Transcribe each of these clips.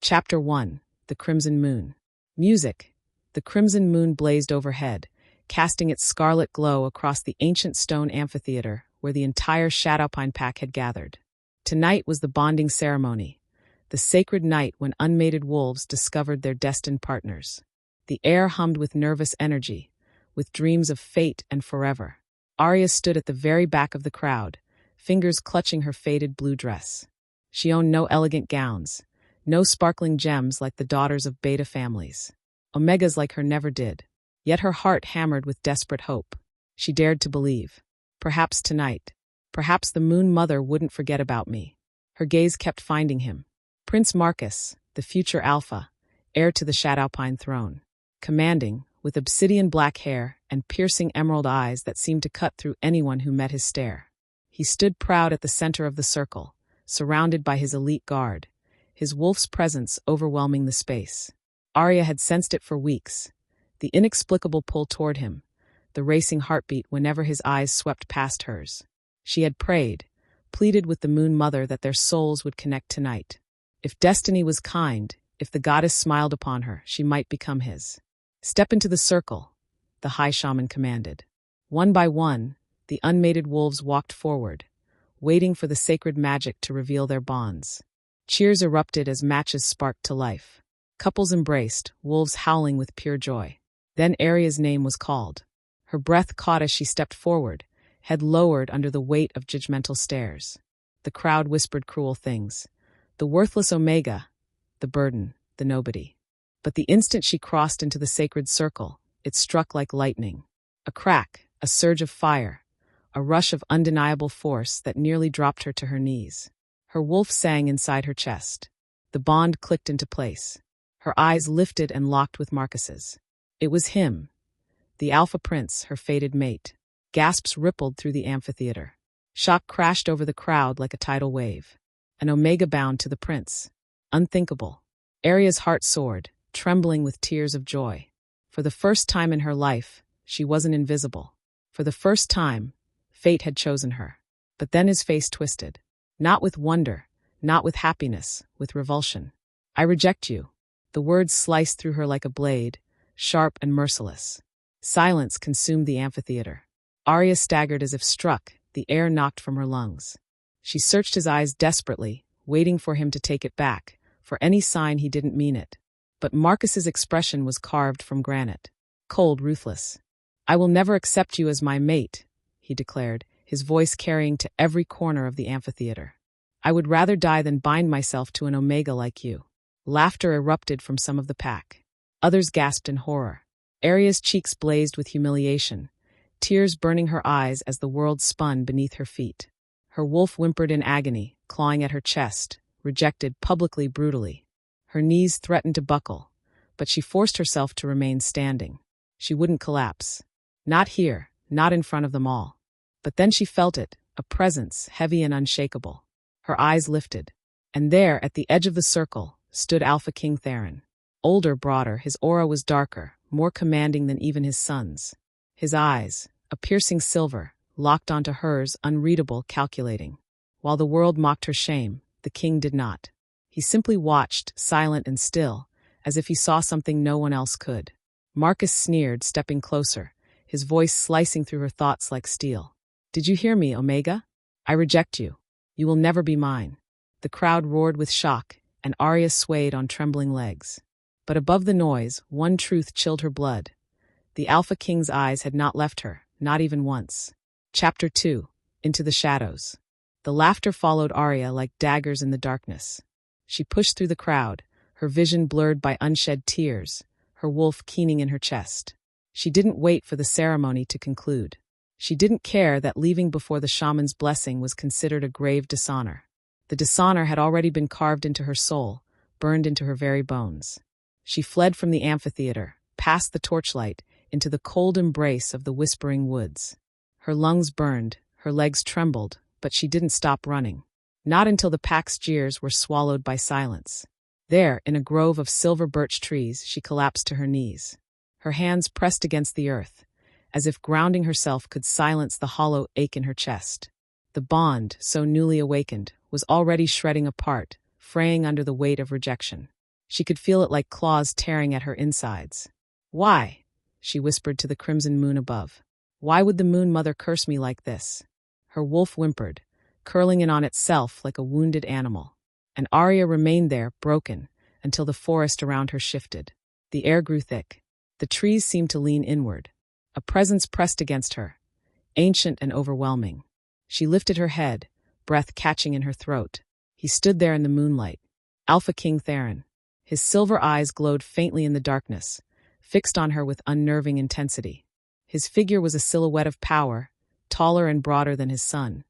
Chapter 1. The Crimson Moon. Music. The crimson moon blazed overhead, casting its scarlet glow across the ancient stone amphitheater where the entire Shadowpine pack had gathered. Tonight was the bonding ceremony, the sacred night when unmated wolves discovered their destined partners. The air hummed with nervous energy, with dreams of fate and forever. Arya stood at the very back of the crowd, fingers clutching her faded blue dress. She owned no elegant gowns, no sparkling gems like the daughters of beta families. Omegas like her never did. Yet her heart hammered with desperate hope. She dared to believe. Perhaps tonight. Perhaps the Moon Mother wouldn't forget about me. Her gaze kept finding him. Prince Marcus, the future Alpha, heir to the Shadowpine throne. Commanding, with obsidian black hair and piercing emerald eyes that seemed to cut through anyone who met his stare. He stood proud at the center of the circle, surrounded by his elite guard, his wolf's presence overwhelming the space. Arya had sensed it for weeks, the inexplicable pull toward him, the racing heartbeat whenever his eyes swept past hers. She had prayed, pleaded with the Moon Mother that their souls would connect tonight. If destiny was kind, if the goddess smiled upon her, she might become his. Step into the circle, the High Shaman commanded. One by one, the unmated wolves walked forward, waiting for the sacred magic to reveal their bonds. Cheers erupted as matches sparked to life. Couples embraced, wolves howling with pure joy. Then Arya's name was called. Her breath caught as she stepped forward, head lowered under the weight of judgmental stares. The crowd whispered cruel things. The worthless Omega, the burden, the nobody. But the instant she crossed into the sacred circle, it struck like lightning. A crack, a surge of fire, a rush of undeniable force that nearly dropped her to her knees. Her wolf sang inside her chest. The bond clicked into place. Her eyes lifted and locked with Marcus's. It was him, the Alpha Prince, her fated mate. Gasps rippled through the amphitheater. Shock crashed over the crowd like a tidal wave. An Omega bound to the prince. Unthinkable. Arya's heart soared, trembling with tears of joy. For the first time in her life, she wasn't invisible. For the first time, fate had chosen her. But then his face twisted. Not with wonder, not with happiness, with revulsion. I reject you. The words sliced through her like a blade, sharp and merciless. Silence consumed the amphitheater. Arya staggered as if struck, the air knocked from her lungs. She searched his eyes desperately, waiting for him to take it back, for any sign he didn't mean it. But Marcus's expression was carved from granite. Cold, ruthless. I will never accept you as my mate, he declared, his voice carrying to every corner of the amphitheater. I would rather die than bind myself to an Omega like you. Laughter erupted from some of the pack. Others gasped in horror. Arya's cheeks blazed with humiliation, tears burning her eyes as the world spun beneath her feet. Her wolf whimpered in agony, clawing at her chest, rejected publicly brutally. Her knees threatened to buckle, but she forced herself to remain standing. She wouldn't collapse. Not here, not in front of them all. But then she felt it, a presence heavy and unshakable. Her eyes lifted. And there, at the edge of the circle, stood Alpha King Theron. Older, broader, his aura was darker, more commanding than even his son's. His eyes, a piercing silver, locked onto hers, unreadable, calculating. While the world mocked her shame, the king did not. He simply watched, silent and still, as if he saw something no one else could. Marcus sneered, stepping closer, his voice slicing through her thoughts like steel. Did you hear me, Omega? I reject you. You will never be mine. The crowd roared with shock, and Arya swayed on trembling legs. But above the noise, one truth chilled her blood. The Alpha King's eyes had not left her, not even once. Chapter 2. Into the Shadows. The laughter followed Arya like daggers in the darkness. She pushed through the crowd, her vision blurred by unshed tears, her wolf keening in her chest. She didn't wait for the ceremony to conclude. She didn't care that leaving before the shaman's blessing was considered a grave dishonor. The dishonor had already been carved into her soul, burned into her very bones. She fled from the amphitheater, past the torchlight, into the cold embrace of the whispering woods. Her lungs burned, her legs trembled, but she didn't stop running. Not until the pack's jeers were swallowed by silence. There, in a grove of silver birch trees, she collapsed to her knees. Her hands pressed against the earth, as if grounding herself could silence the hollow ache in her chest. The bond, so newly awakened, was already shredding apart, fraying under the weight of rejection. She could feel it like claws tearing at her insides. "Why?" she whispered to the crimson moon above. "Why would the moon mother curse me like this?" Her wolf whimpered, curling in on itself like a wounded animal. And Arya remained there, broken, until the forest around her shifted. The air grew thick. The trees seemed to lean inward. A presence pressed against her, ancient and overwhelming. She lifted her head, breath catching in her throat. He stood there in the moonlight. Alpha King Theron. His silver eyes glowed faintly in the darkness, fixed on her with unnerving intensity. His figure was a silhouette of power, taller and broader than his son.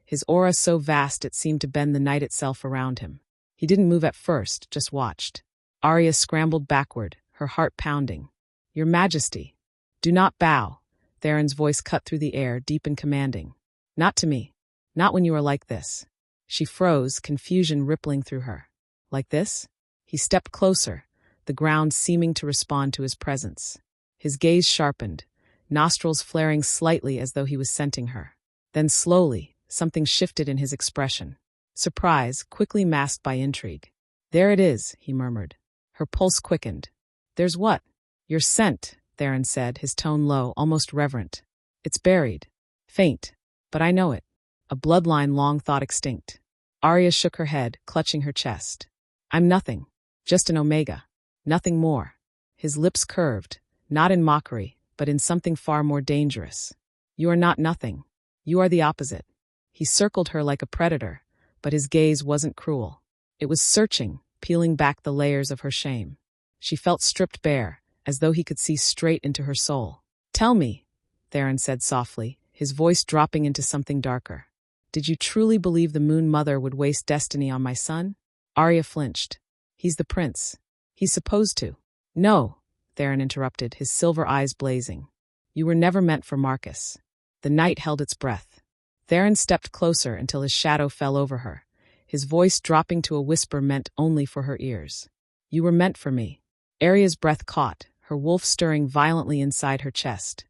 His aura so vast it seemed to bend the night itself around him. He didn't move at first, just watched. Arya scrambled backward, her heart pounding. "Your Majesty." "Do not bow." Theron's voice cut through the air, deep and commanding. "Not to me. Not when you are like this." She froze, confusion rippling through her. "Like this?" He stepped closer, the ground seeming to respond to his presence. His gaze sharpened, nostrils flaring slightly as though he was scenting her. Then slowly, something shifted in his expression. Surprise, quickly masked by intrigue. "There it is," he murmured. Her pulse quickened. "There's what?" "Your scent," Theron said, his tone low, almost reverent. "It's buried. Faint. But I know it. A bloodline long thought extinct." Arya shook her head, clutching her chest. "I'm nothing. Just an omega. Nothing more." His lips curved, not in mockery, but in something far more dangerous. "You are not nothing. You are the opposite." He circled her like a predator, but his gaze wasn't cruel. It was searching, peeling back the layers of her shame. She felt stripped bare, as though he could see straight into her soul. "Tell me," Theron said softly, his voice dropping into something darker. "Did you truly believe the Moon Mother would waste destiny on my son?" Arya flinched. "He's the prince. He's supposed to." "No," Theron interrupted, his silver eyes blazing. "You were never meant for Marcus." The night held its breath. Theron stepped closer until his shadow fell over her, his voice dropping to a whisper meant only for her ears. "You were meant for me." Arya's breath caught, her wolf stirring violently inside her chest.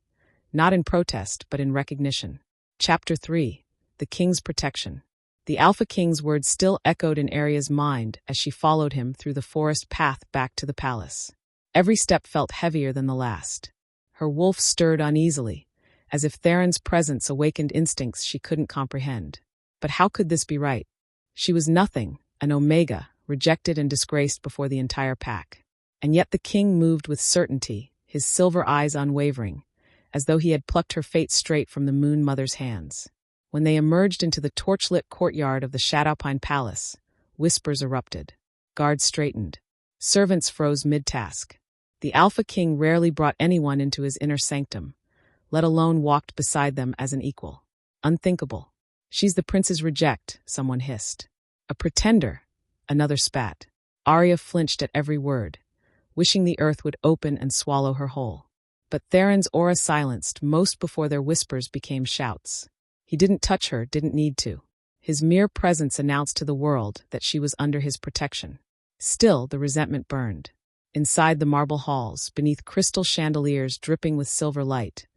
Not in protest, but in recognition. Chapter 3. The King's Protection. The Alpha King's words still echoed in Arya's mind as she followed him through the forest path back to the palace. Every step felt heavier than the last. Her wolf stirred uneasily, as if Theron's presence awakened instincts she couldn't comprehend. But how could this be right? She was nothing, an omega, rejected and disgraced before the entire pack. And yet the king moved with certainty, his silver eyes unwavering, as though he had plucked her fate straight from the Moon Mother's hands. When they emerged into the torchlit courtyard of the Shadowpine Palace, whispers erupted. Guards straightened. Servants froze mid-task. The Alpha King rarely brought anyone into his inner sanctum, let alone walked beside them as an equal. Unthinkable. "She's the prince's reject," someone hissed. "A pretender," another spat. Arya flinched at every word, wishing the earth would open and swallow her whole. But Theron's aura silenced most before their whispers became shouts. He didn't touch her, didn't need to. His mere presence announced to the world that she was under his protection. Still, the resentment burned. Inside the marble halls, beneath crystal chandeliers dripping with silver light,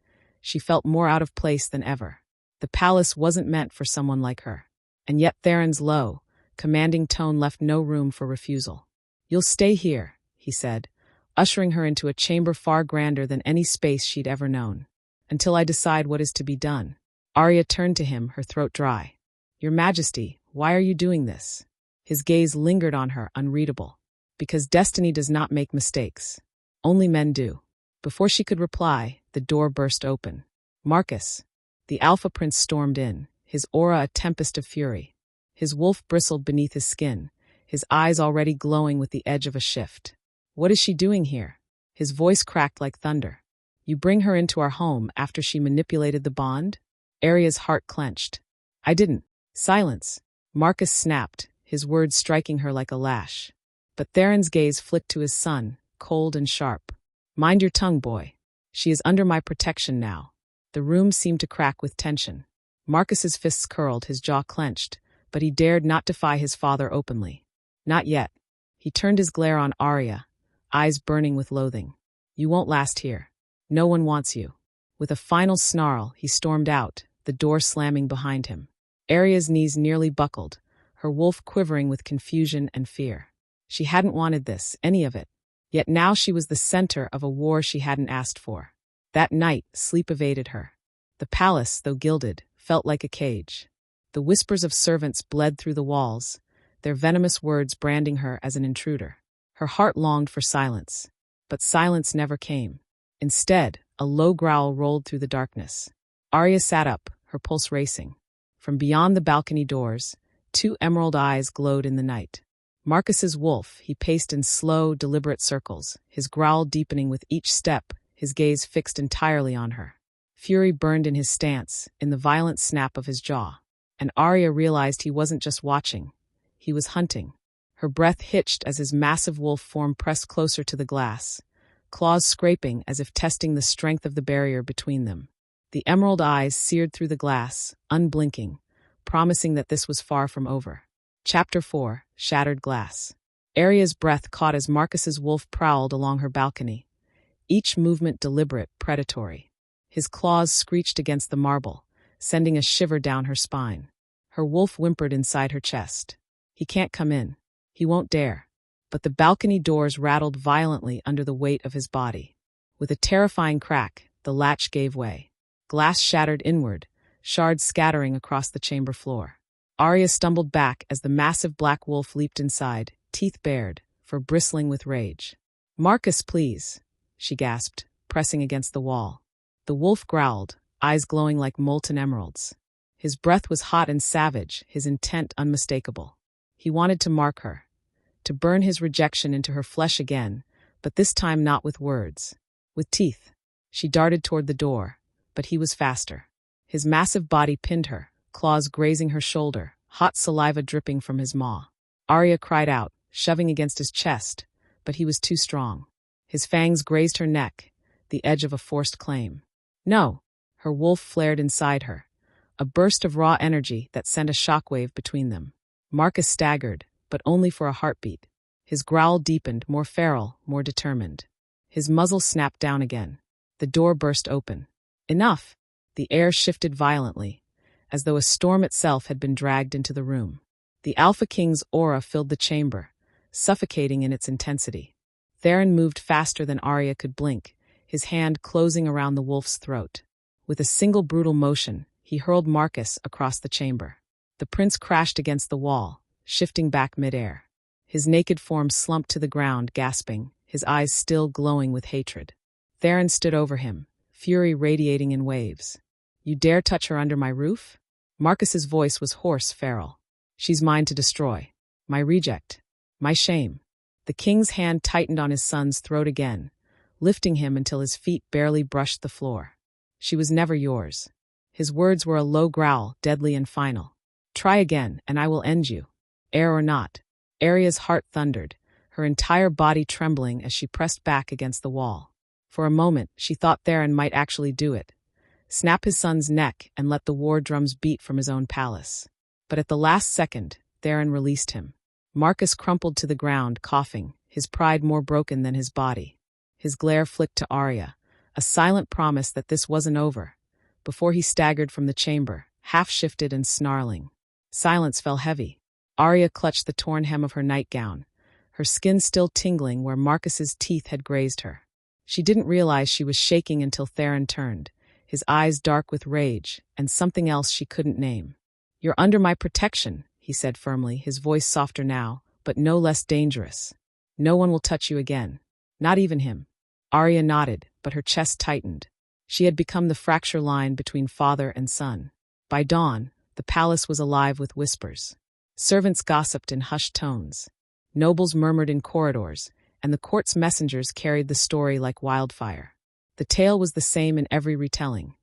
she felt more out of place than ever. The palace wasn't meant for someone like her. And yet Theron's low, commanding tone left no room for refusal. "You'll stay here," he said, ushering her into a chamber far grander than any space she'd ever known. "Until I decide what is to be done." Arya turned to him, her throat dry. "Your Majesty, why are you doing this?" His gaze lingered on her, unreadable. "Because destiny does not make mistakes. Only men do." Before she could reply, the door burst open. Marcus. The Alpha Prince stormed in, his aura a tempest of fury. His wolf bristled beneath his skin, his eyes already glowing with the edge of a shift. "What is she doing here?" His voice cracked like thunder. "You bring her into our home after she manipulated the bond?" Arya's heart clenched. "I didn't." "Silence." Marcus snapped, his words striking her like a lash. But Theron's gaze flicked to his son, cold and sharp. "Mind your tongue, boy. She is under my protection now." The room seemed to crack with tension. Marcus's fists curled, his jaw clenched, but he dared not defy his father openly. Not yet. He turned his glare on Arya, eyes burning with loathing. "You won't last here. No one wants you." With a final snarl, he stormed out, the door slamming behind him. Arya's knees nearly buckled, her wolf quivering with confusion and fear. She hadn't wanted this, any of it. Yet now she was the center of a war she hadn't asked for. That night, sleep evaded her. The palace, though gilded, felt like a cage. The whispers of servants bled through the walls, their venomous words branding her as an intruder. Her heart longed for silence, but silence never came. Instead, a low growl rolled through the darkness. Arya sat up, her pulse racing. From beyond the balcony doors, two emerald eyes glowed in the night. Marcus's wolf, he paced in slow, deliberate circles, his growl deepening with each step, his gaze fixed entirely on her. Fury burned in his stance, in the violent snap of his jaw. And Arya realized he wasn't just watching. He was hunting. Her breath hitched as his massive wolf form pressed closer to the glass, claws scraping as if testing the strength of the barrier between them. The emerald eyes seared through the glass, unblinking, promising that this was far from over. Chapter 4, Shattered Glass. Arya's breath caught as Marcus's wolf prowled along her balcony, each movement deliberate, predatory. His claws screeched against the marble, sending a shiver down her spine. Her wolf whimpered inside her chest. He can't come in. He won't dare. But the balcony doors rattled violently under the weight of his body. With a terrifying crack, the latch gave way. Glass shattered inward, shards scattering across the chamber floor. Arya stumbled back as the massive black wolf leaped inside, teeth bared, for bristling with rage. "Marcus, please," she gasped, pressing against the wall. The wolf growled, eyes glowing like molten emeralds. His breath was hot and savage, his intent unmistakable. He wanted to mark her, to burn his rejection into her flesh again, but this time not with words. With teeth. She darted toward the door, but he was faster. His massive body pinned her, claws grazing her shoulder, hot saliva dripping from his maw. Arya cried out, shoving against his chest, but he was too strong. His fangs grazed her neck, the edge of a forced claim. No! Her wolf flared inside her, a burst of raw energy that sent a shockwave between them. Marcus staggered, but only for a heartbeat. His growl deepened, more feral, more determined. His muzzle snapped down again. The door burst open. Enough! The air shifted violently, as though a storm itself had been dragged into the room. The Alpha King's aura filled the chamber, suffocating in its intensity. Theron moved faster than Arya could blink, his hand closing around the wolf's throat. With a single brutal motion, he hurled Marcus across the chamber. The prince crashed against the wall, shifting back midair. His naked form slumped to the ground, gasping, his eyes still glowing with hatred. Theron stood over him, fury radiating in waves. "You dare touch her under my roof?" Marcus's voice was hoarse, feral. "She's mine to destroy. My reject. My shame." The king's hand tightened on his son's throat again, lifting him until his feet barely brushed the floor. "She was never yours." His words were a low growl, deadly and final. "Try again, and I will end you. Heir or not." Arya's heart thundered, her entire body trembling as she pressed back against the wall. For a moment, she thought Theron might actually do it. Snap his son's neck and let the war drums beat from his own palace. But at the last second, Theron released him. Marcus crumpled to the ground, coughing, his pride more broken than his body. His glare flicked to Arya, a silent promise that this wasn't over, before he staggered from the chamber, half-shifted and snarling. Silence fell heavy. Arya clutched the torn hem of her nightgown, her skin still tingling where Marcus's teeth had grazed her. She didn't realize she was shaking until Theron turned, his eyes dark with rage, and something else she couldn't name. "You're under my protection," he said firmly, his voice softer now, but no less dangerous. "No one will touch you again. Not even him." Arya nodded, but her chest tightened. She had become the fracture line between father and son. By dawn, the palace was alive with whispers. Servants gossiped in hushed tones. Nobles murmured in corridors, and the court's messengers carried the story like wildfire. The tale was the same in every retelling.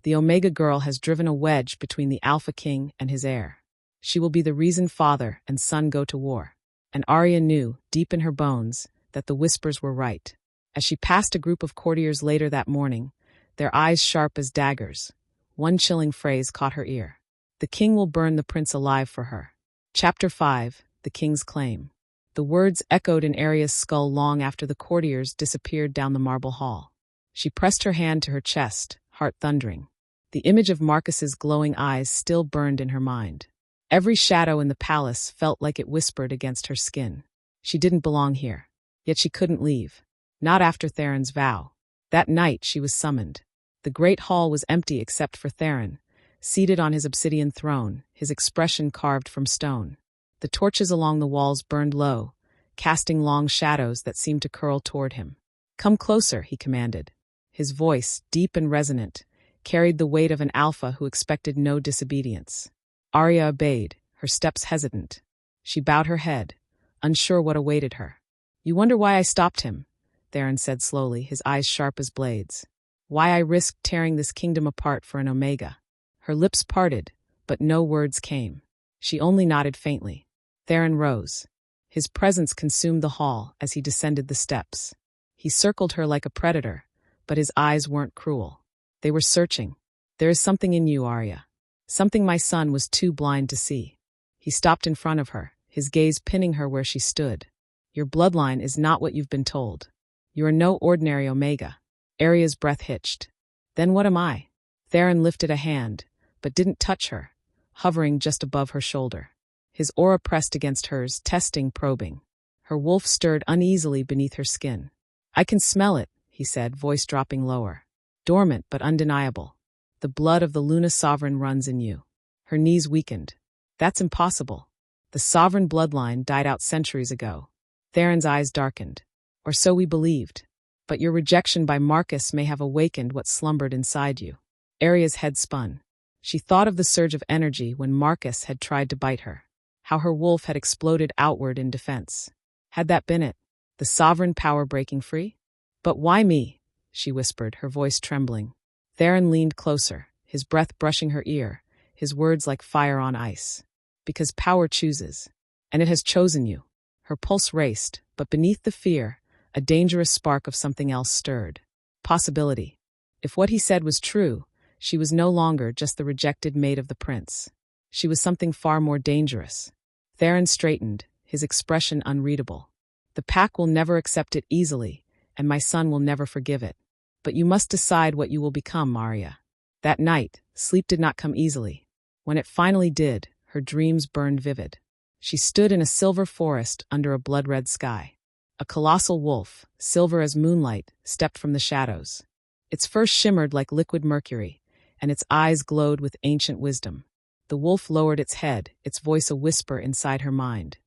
The Omega girl has driven a wedge between the Alpha King and his heir. She will be the reason father and son go to war. And Arya knew, deep in her bones, that the whispers were right. As she passed a group of courtiers later that morning, their eyes sharp as daggers, one chilling phrase caught her ear. "The king will burn the prince alive for her." Chapter 5, The King's Claim. The words echoed in Arya's skull long after the courtiers disappeared down the marble hall. She pressed her hand to her chest, heart thundering. The image of Marcus's glowing eyes still burned in her mind. Every shadow in the palace felt like it whispered against her skin. She didn't belong here. Yet she couldn't leave. Not after Theron's vow. That night she was summoned. The great hall was empty except for Theron, seated on his obsidian throne, his expression carved from stone. The torches along the walls burned low, casting long shadows that seemed to curl toward him. "Come closer," he commanded. His voice, deep and resonant, carried the weight of an alpha who expected no disobedience. Arya obeyed, her steps hesitant. She bowed her head, unsure what awaited her. "You wonder why I stopped him," Theron said slowly, his eyes sharp as blades. "Why I risked tearing this kingdom apart for an Omega." Her lips parted, but no words came. She only nodded faintly. Theron rose. His presence consumed the hall as he descended the steps. He circled her like a predator, but his eyes weren't cruel. They were searching. "There is something in you, Arya. Something my son was too blind to see." He stopped in front of her, his gaze pinning her where she stood. "Your bloodline is not what you've been told. You are no ordinary Omega." Arya's breath hitched. "Then what am I?" Theron lifted a hand, but didn't touch her, hovering just above her shoulder. His aura pressed against hers, testing, probing. Her wolf stirred uneasily beneath her skin. "I can smell it," he said, voice dropping lower. "Dormant but undeniable. The blood of the Luna Sovereign runs in you." Her knees weakened. "That's impossible. The Sovereign bloodline died out centuries ago." Theron's eyes darkened. "Or so we believed. But your rejection by Marcus may have awakened what slumbered inside you." Arya's head spun. She thought of the surge of energy when Marcus had tried to bite her. How her wolf had exploded outward in defense. Had that been it? The sovereign power breaking free? "But why me?" she whispered, her voice trembling. Theron leaned closer, his breath brushing her ear, his words like fire on ice. "Because power chooses. And it has chosen you." Her pulse raced, but beneath the fear, a dangerous spark of something else stirred. Possibility. If what he said was true, she was no longer just the rejected mate of the prince. She was something far more dangerous. Theron straightened, his expression unreadable. "The pack will never accept it easily, and my son will never forgive it. But you must decide what you will become, Arya." That night, sleep did not come easily. When it finally did, her dreams burned vivid. She stood in a silver forest under a blood-red sky. A colossal wolf, silver as moonlight, stepped from the shadows. Its fur shimmered like liquid mercury, and its eyes glowed with ancient wisdom. The wolf lowered its head, its voice a whisper inside her mind.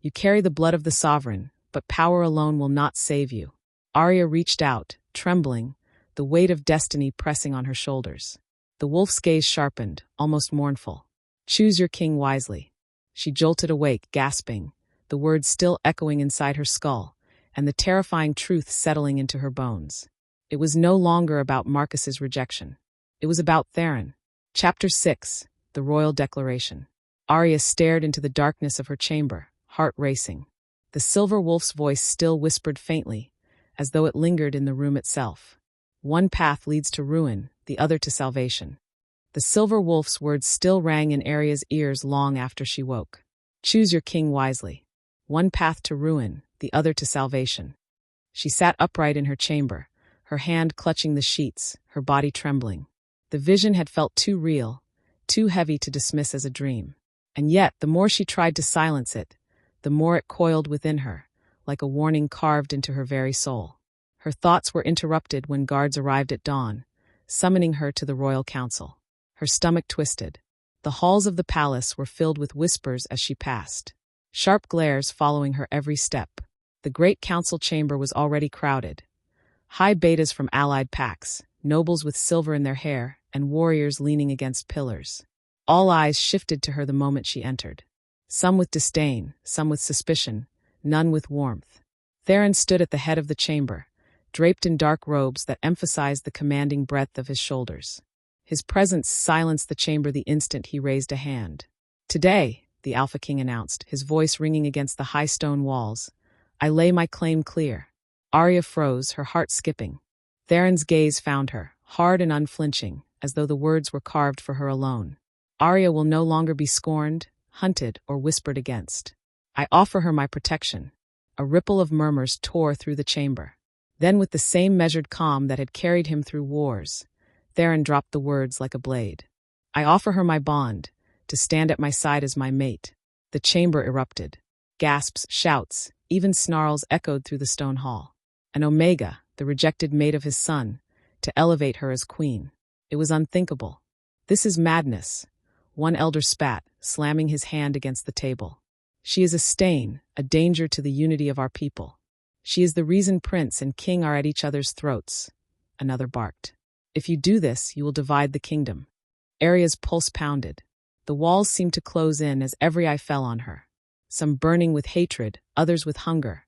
"You carry the blood of the sovereign, but power alone will not save you." Arya reached out, trembling, the weight of destiny pressing on her shoulders. The wolf's gaze sharpened, almost mournful. "Choose your king wisely." She jolted awake, gasping, the words still echoing inside her skull, and the terrifying truth settling into her bones. It was no longer about Marcus's rejection. It was about Theron. Chapter 6. The Royal Declaration. Arya stared into the darkness of her chamber, heart racing. The silver wolf's voice still whispered faintly, as though it lingered in the room itself. "One path leads to ruin, the other to salvation." The silver wolf's words still rang in Arya's ears long after she woke. "Choose your king wisely. One path to ruin, the other to salvation." She sat upright in her chamber, her hand clutching the sheets, her body trembling. The vision had felt too real, too heavy to dismiss as a dream. And yet, the more she tried to silence it, the more it coiled within her, like a warning carved into her very soul. Her thoughts were interrupted when guards arrived at dawn, summoning her to the royal council. Her stomach twisted. The halls of the palace were filled with whispers as she passed, sharp glares following her every step. The great council chamber was already crowded. High betas from allied packs, nobles with silver in their hair, and warriors leaning against pillars. All eyes shifted to her the moment she entered. Some with disdain, some with suspicion, none with warmth. Theron stood at the head of the chamber, draped in dark robes that emphasized the commanding breadth of his shoulders. His presence silenced the chamber the instant he raised a hand. "Today," the Alpha King announced, his voice ringing against the high stone walls, "I lay my claim clear." Arya froze, her heart skipping. Theron's gaze found her, hard and unflinching, as though the words were carved for her alone. "Arya will no longer be scorned, hunted, or whispered against. I offer her my protection." A ripple of murmurs tore through the chamber. Then, with the same measured calm that had carried him through wars, Theron dropped the words like a blade. "I offer her my bond, to stand at my side as my mate." The chamber erupted. Gasps, shouts, even snarls echoed through the stone hall. An Omega, the rejected mate of his son, to elevate her as queen. It was unthinkable. This is madness, one elder spat, slamming his hand against the table. She is a stain, a danger to the unity of our people. She is the reason prince and king are at each other's throats. Another barked. If you do this, you will divide the kingdom. Arya's pulse pounded. The walls seemed to close in as every eye fell on her. Some burning with hatred, others with hunger,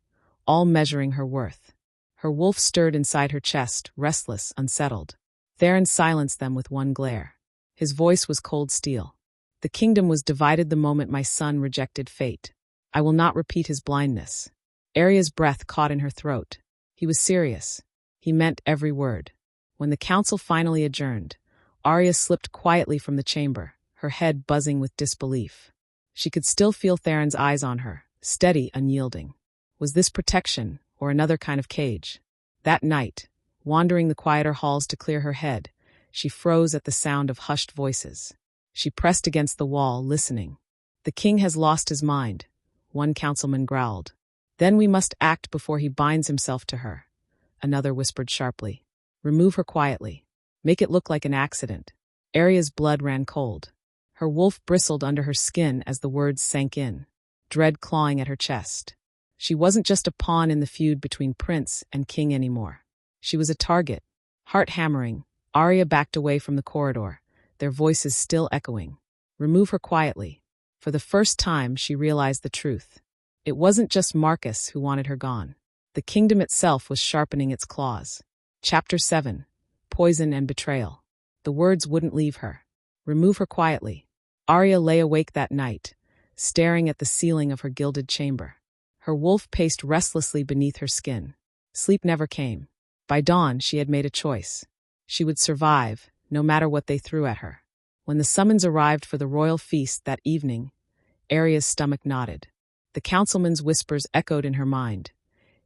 all measuring her worth. Her wolf stirred inside her chest, restless, unsettled. Theron silenced them with one glare. His voice was cold steel. The kingdom was divided the moment my son rejected fate. I will not repeat his blindness. Arya's breath caught in her throat. He was serious. He meant every word. When the council finally adjourned, Arya slipped quietly from the chamber, her head buzzing with disbelief. She could still feel Theron's eyes on her, steady, unyielding. Was this protection, or another kind of cage? That night, wandering the quieter halls to clear her head, she froze at the sound of hushed voices. She pressed against the wall, listening. The king has lost his mind, one councilman growled. Then we must act before he binds himself to her. Another whispered sharply. Remove her quietly. Make it look like an accident. Arya's blood ran cold. Her wolf bristled under her skin as the words sank in, dread clawing at her chest. She wasn't just a pawn in the feud between prince and king anymore. She was a target. Heart hammering, Arya backed away from the corridor, their voices still echoing. Remove her quietly. For the first time, she realized the truth. It wasn't just Marcus who wanted her gone. The kingdom itself was sharpening its claws. Chapter 7. Poison and Betrayal. The words wouldn't leave her. Remove her quietly. Arya lay awake that night, staring at the ceiling of her gilded chamber. Her wolf paced restlessly beneath her skin. Sleep never came. By dawn, she had made a choice. She would survive, no matter what they threw at her. When the summons arrived for the royal feast that evening, Arya's stomach knotted. The councilman's whispers echoed in her mind,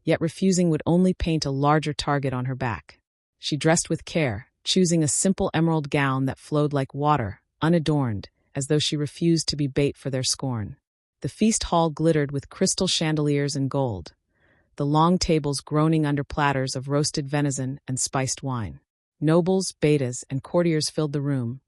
yet refusing would only paint a larger target on her back. She dressed with care, choosing a simple emerald gown that flowed like water, unadorned, as though she refused to be bait for their scorn. The feast hall glittered with crystal chandeliers and gold, the long tables groaning under platters of roasted venison and spiced wine. Nobles, betas, and courtiers filled the room,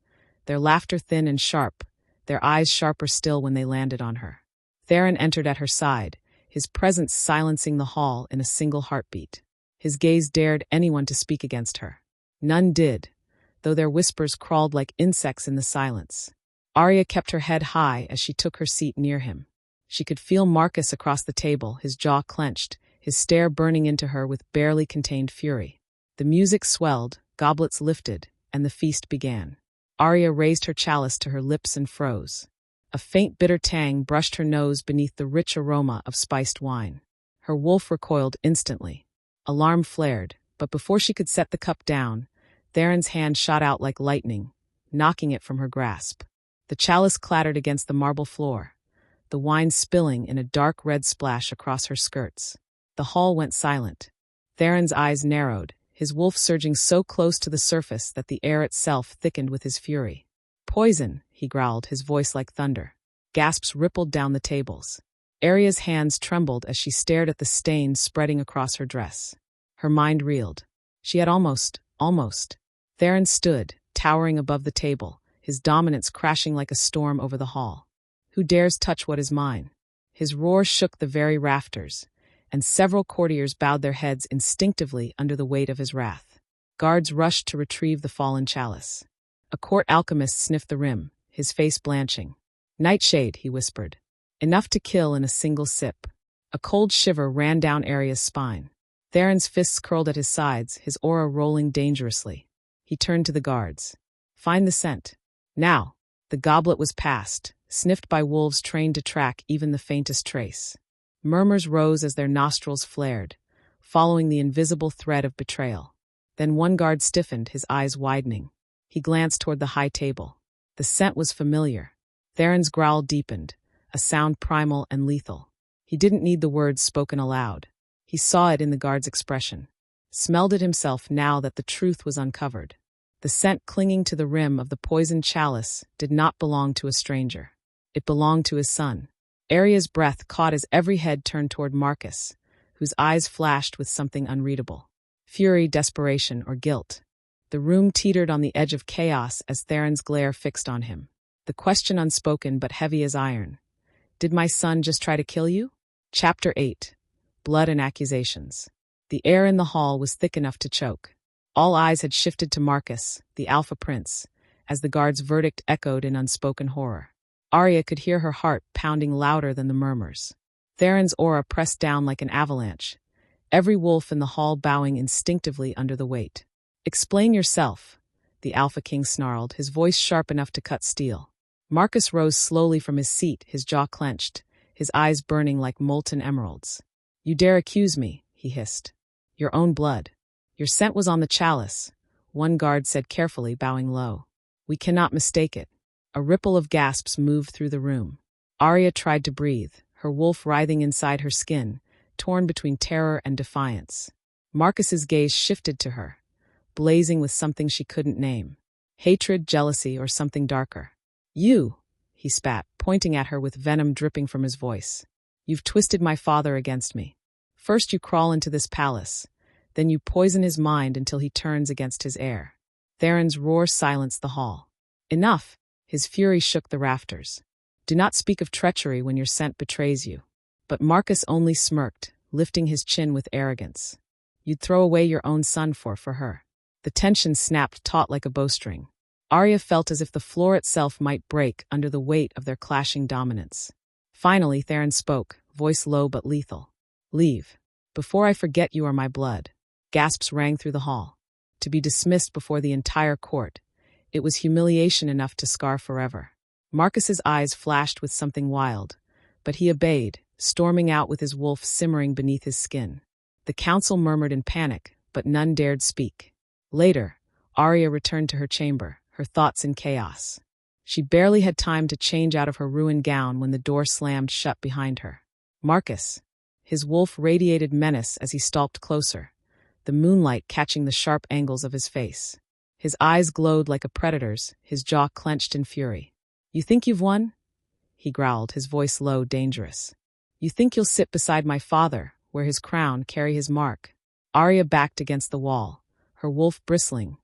their laughter thin and sharp, their eyes sharper still when they landed on her. Theron entered at her side, his presence silencing the hall in a single heartbeat. His gaze dared anyone to speak against her. None did, though their whispers crawled like insects in the silence. Arya kept her head high as she took her seat near him. She could feel Marcus across the table, his jaw clenched, his stare burning into her with barely contained fury. The music swelled, goblets lifted, and the feast began. Arya raised her chalice to her lips and froze. A faint bitter tang brushed her nose beneath the rich aroma of spiced wine. Her wolf recoiled instantly. Alarm flared, but before she could set the cup down, Theron's hand shot out like lightning, knocking it from her grasp. The chalice clattered against the marble floor, the wine spilling in a dark red splash across her skirts. The hall went silent. Theron's eyes narrowed, his wolf surging so close to the surface that the air itself thickened with his fury. Poison, he growled, his voice like thunder. Gasps rippled down the tables. Arya's hands trembled as she stared at the stains spreading across her dress. Her mind reeled. She had almost. Theron stood, towering above the table, his dominance crashing like a storm over the hall. Who dares touch what is mine? His roar shook the very rafters, and several courtiers bowed their heads instinctively under the weight of his wrath. Guards rushed to retrieve the fallen chalice. A court alchemist sniffed the rim, his face blanching. Nightshade, he whispered. Enough to kill in a single sip. A cold shiver ran down Arya's spine. Theron's fists curled at his sides, his aura rolling dangerously. He turned to the guards. Find the scent. Now. The goblet was passed, sniffed by wolves trained to track even the faintest trace. Murmurs rose as their nostrils flared, following the invisible thread of betrayal. Then one guard stiffened, his eyes widening. He glanced toward the high table. The scent was familiar. Theron's growl deepened, a sound primal and lethal. He didn't need the words spoken aloud. He saw it in the guard's expression. Smelled it himself now that the truth was uncovered. The scent clinging to the rim of the poisoned chalice did not belong to a stranger. It belonged to his son. Arya's breath caught as every head turned toward Marcus, whose eyes flashed with something unreadable. Fury, desperation, or guilt. The room teetered on the edge of chaos as Theron's glare fixed on him. The question unspoken but heavy as iron. Did my son just try to kill you? Chapter 8. Blood and Accusations. The air in the hall was thick enough to choke. All eyes had shifted to Marcus, the Alpha Prince, as the guard's verdict echoed in unspoken horror. Arya could hear her heart pounding louder than the murmurs. Theron's aura pressed down like an avalanche, every wolf in the hall bowing instinctively under the weight. "Explain yourself," the Alpha King snarled, his voice sharp enough to cut steel. Marcus rose slowly from his seat, his jaw clenched, his eyes burning like molten emeralds. "You dare accuse me," he hissed. "Your own blood. Your scent was on the chalice," one guard said carefully, bowing low. "We cannot mistake it." A ripple of gasps moved through the room. Arya tried to breathe, her wolf writhing inside her skin, torn between terror and defiance. Marcus's gaze shifted to her, blazing with something she couldn't name. Hatred, jealousy, or something darker. "You," he spat, pointing at her with venom dripping from his voice. "You've twisted my father against me. First you crawl into this palace, then you poison his mind until he turns against his heir." Theron's roar silenced the hall. "Enough!" His fury shook the rafters. "Do not speak of treachery when your scent betrays you." But Marcus only smirked, lifting his chin with arrogance. "You'd throw away your own son for her." The tension snapped taut like a bowstring. Arya felt as if the floor itself might break under the weight of their clashing dominance. Finally, Theron spoke, voice low but lethal. "Leave. Before I forget you are my blood." Gasps rang through the hall. To be dismissed before the entire court. It was humiliation enough to scar forever. Marcus's eyes flashed with something wild, but he obeyed, storming out with his wolf simmering beneath his skin. The council murmured in panic, but none dared speak. Later, Arya returned to her chamber, her thoughts in chaos. She barely had time to change out of her ruined gown when the door slammed shut behind her. Marcus. His wolf radiated menace as he stalked closer, the moonlight catching the sharp angles of his face. His eyes glowed like a predator's, his jaw clenched in fury. "You think you've won?" he growled, his voice low, dangerous. "You think you'll sit beside my father, wear his crown, carry his mark?" Arya backed against the wall, her wolf bristling,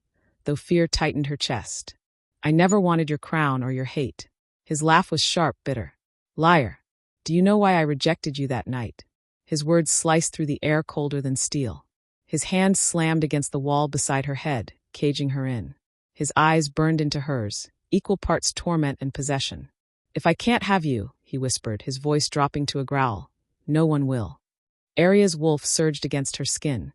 though fear tightened her chest. "I never wanted your crown or your hate." His laugh was sharp, bitter. "Liar. Do you know why I rejected you that night?" His words sliced through the air colder than steel. His hand slammed against the wall beside her head, caging her in. His eyes burned into hers, equal parts torment and possession. "If I can't have you," he whispered, his voice dropping to a growl, "no one will." Arya's wolf surged against her skin,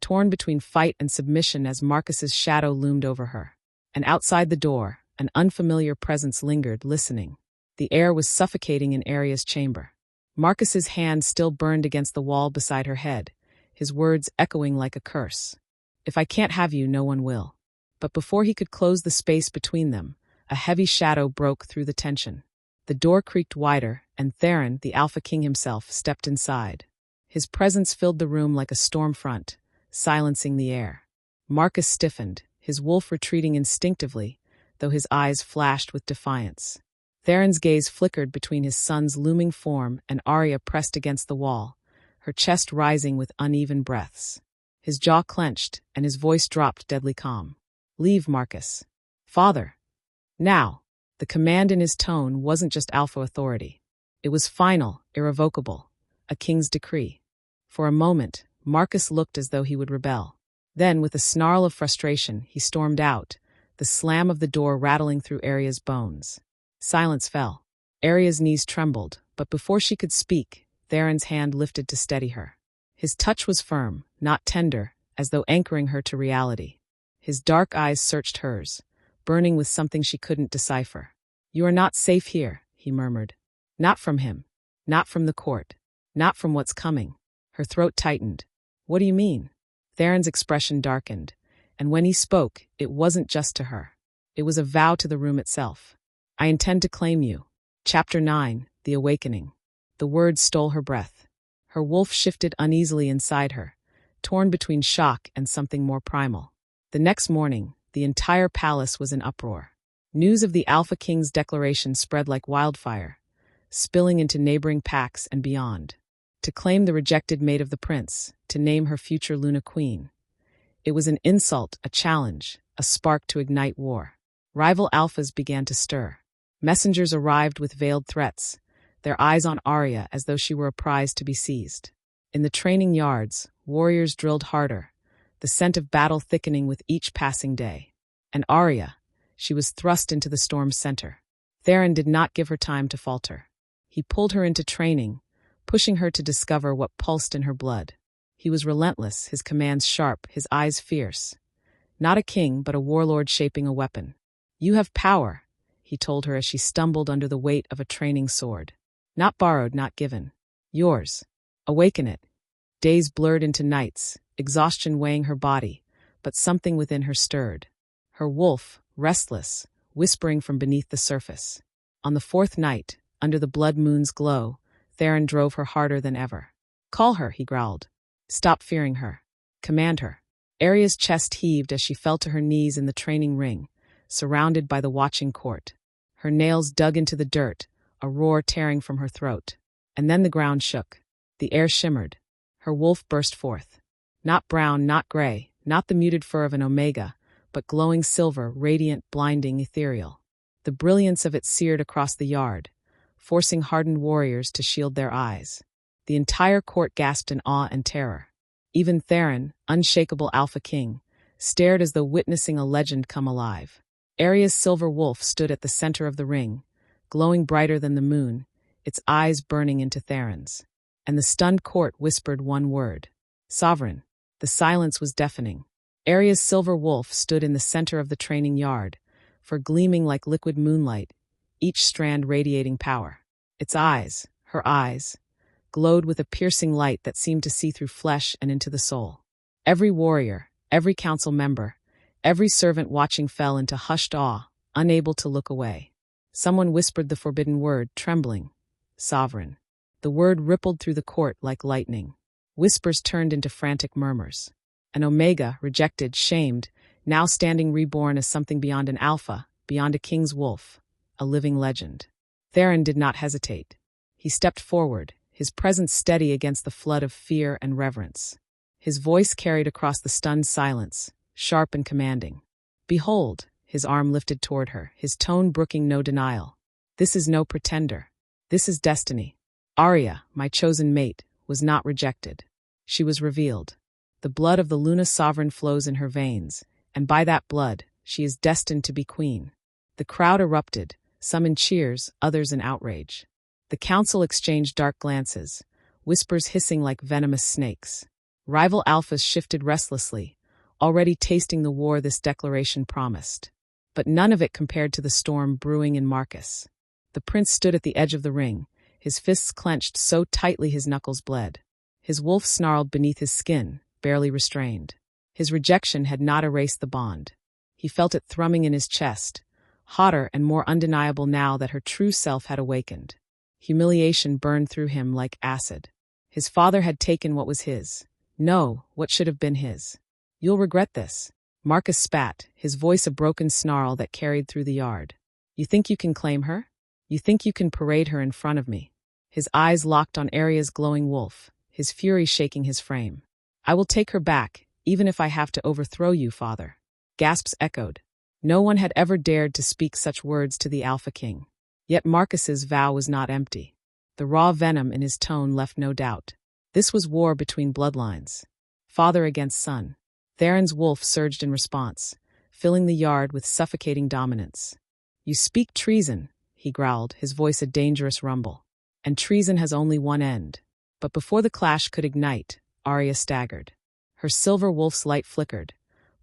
torn between fight and submission as Marcus's shadow loomed over her. And outside the door, an unfamiliar presence lingered, listening. The air was suffocating in Arya's chamber. Marcus's hand still burned against the wall beside her head, his words echoing like a curse. "If I can't have you, no one will." But before he could close the space between them, a heavy shadow broke through the tension. The door creaked wider, and Theron, the Alpha King himself, stepped inside. His presence filled the room like a storm front, silencing the air. Marcus stiffened, his wolf retreating instinctively, though his eyes flashed with defiance. Theron's gaze flickered between his son's looming form and Arya pressed against the wall, her chest rising with uneven breaths. His jaw clenched, and his voice dropped deadly calm. "Leave, Marcus." "Father." Now, the command in his tone wasn't just alpha authority. It was final, irrevocable, a king's decree. For a moment, Marcus looked as though he would rebel. Then, with a snarl of frustration, he stormed out, the slam of the door rattling through Arya's bones. Silence fell. Arya's knees trembled, but before she could speak, Theron's hand lifted to steady her. His touch was firm, not tender, as though anchoring her to reality. His dark eyes searched hers, burning with something she couldn't decipher. "You are not safe here," he murmured. "Not from him. Not from the court. Not from what's coming." Her throat tightened. "What do you mean?" Theron's expression darkened, and when he spoke, it wasn't just to her. It was a vow to the room itself. "I intend to claim you." Chapter 9, The Awakening. The words stole her breath. Her wolf shifted uneasily inside her, torn between shock and something more primal. The next morning, the entire palace was in uproar. News of the Alpha King's declaration spread like wildfire. spilling into neighboring packs and beyond. To claim the rejected mate of the prince, to name her future Luna Queen. It was an insult, a challenge, a spark to ignite war. Rival alphas began to stir. Messengers arrived with veiled threats, their eyes on Arya as though she were a prize to be seized. In the training yards, warriors drilled harder, the scent of battle thickening with each passing day. And Arya, she was thrust into the storm's center. Theron did not give her time to falter. He pulled her into training, pushing her to discover what pulsed in her blood. He was relentless, his commands sharp, his eyes fierce. Not a king, but a warlord shaping a weapon. "You have power," he told her as she stumbled under the weight of a training sword. "Not borrowed, not given. Yours. Awaken it." Days blurred into nights, exhaustion weighing her body, but something within her stirred. Her wolf, restless, whispering from beneath the surface. On the fourth night, under the blood moon's glow, Theron drove her harder than ever. "Call her," he growled. "Stop fearing her. Command her." Arya's chest heaved as she fell to her knees in the training ring, surrounded by the watching court. Her nails dug into the dirt, a roar tearing from her throat. And then the ground shook. The air shimmered. Her wolf burst forth. Not brown, not gray, not the muted fur of an omega, but glowing silver, radiant, blinding, ethereal. The brilliance of it seared across the yard, forcing hardened warriors to shield their eyes. The entire court gasped in awe and terror. Even Theron, unshakable Alpha King, stared as though witnessing a legend come alive. Arya's silver wolf stood at the center of the ring, glowing brighter than the moon, its eyes burning into Theron's. And the stunned court whispered one word. "Sovereign." The silence was deafening. Arya's silver wolf stood in the center of the training yard, for gleaming like liquid moonlight, each strand radiating power. Its eyes, her eyes, glowed with a piercing light that seemed to see through flesh and into the soul. Every warrior, every council member, every servant watching fell into hushed awe, unable to look away. Someone whispered the forbidden word, trembling. "Sovereign." The word rippled through the court like lightning. Whispers turned into frantic murmurs. An Omega, rejected, shamed, now standing reborn as something beyond an Alpha, beyond a king's wolf, a living legend. Theron did not hesitate. He stepped forward, his presence steady against the flood of fear and reverence. His voice carried across the stunned silence, sharp and commanding. "Behold," his arm lifted toward her, his tone brooking no denial. "This is no pretender. This is destiny. Arya, my chosen mate, was not rejected. She was revealed. The blood of the Luna Sovereign flows in her veins, and by that blood, she is destined to be queen." The crowd erupted, some in cheers, others in outrage. The council exchanged dark glances, whispers hissing like venomous snakes. Rival alphas shifted restlessly, already tasting the war this declaration promised. But none of it compared to the storm brewing in Marcus. The prince stood at the edge of the ring, his fists clenched so tightly his knuckles bled. His wolf snarled beneath his skin, barely restrained. His rejection had not erased the bond. He felt it thrumming in his chest, hotter and more undeniable now that her true self had awakened. Humiliation burned through him like acid. His father had taken what was his. No, what should have been his. "You'll regret this." Marcus spat, his voice a broken snarl that carried through the yard. "You think you can claim her? You think you can parade her in front of me?" His eyes locked on Arya's glowing wolf, his fury shaking his frame. "I will take her back, even if I have to overthrow you, father." Gasps echoed. No one had ever dared to speak such words to the Alpha King. Yet Marcus's vow was not empty. The raw venom in his tone left no doubt. This was war between bloodlines. Father against son. Theron's wolf surged in response, filling the yard with suffocating dominance. "You speak treason," he growled, his voice a dangerous rumble. "And treason has only one end." But before the clash could ignite, Arya staggered. Her silver wolf's light flickered,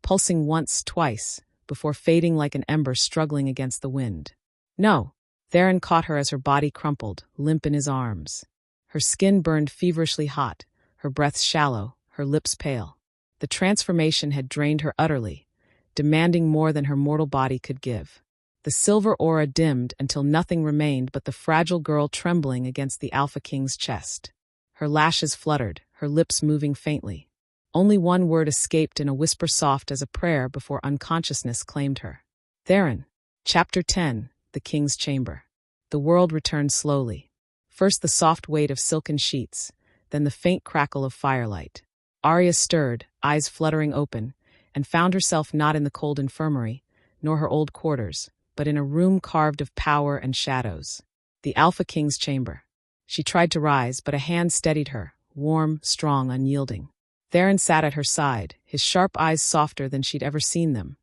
pulsing once, twice, before fading like an ember struggling against the wind. "No!" Theron caught her as her body crumpled, limp in his arms. Her skin burned feverishly hot, her breath shallow, her lips pale. The transformation had drained her utterly, demanding more than her mortal body could give. The silver aura dimmed until nothing remained but the fragile girl trembling against the Alpha King's chest. Her lashes fluttered, her lips moving faintly. Only one word escaped in a whisper soft as a prayer before unconsciousness claimed her. "Theron." Chapter 10, The King's Chamber. The world returned slowly. First the soft weight of silken sheets, then the faint crackle of firelight. Arya stirred, eyes fluttering open, and found herself not in the cold infirmary, nor her old quarters, but in a room carved of power and shadows. The Alpha King's chamber. She tried to rise, but a hand steadied her, warm, strong, unyielding. Theron sat at her side, his sharp eyes softer than she'd ever seen them,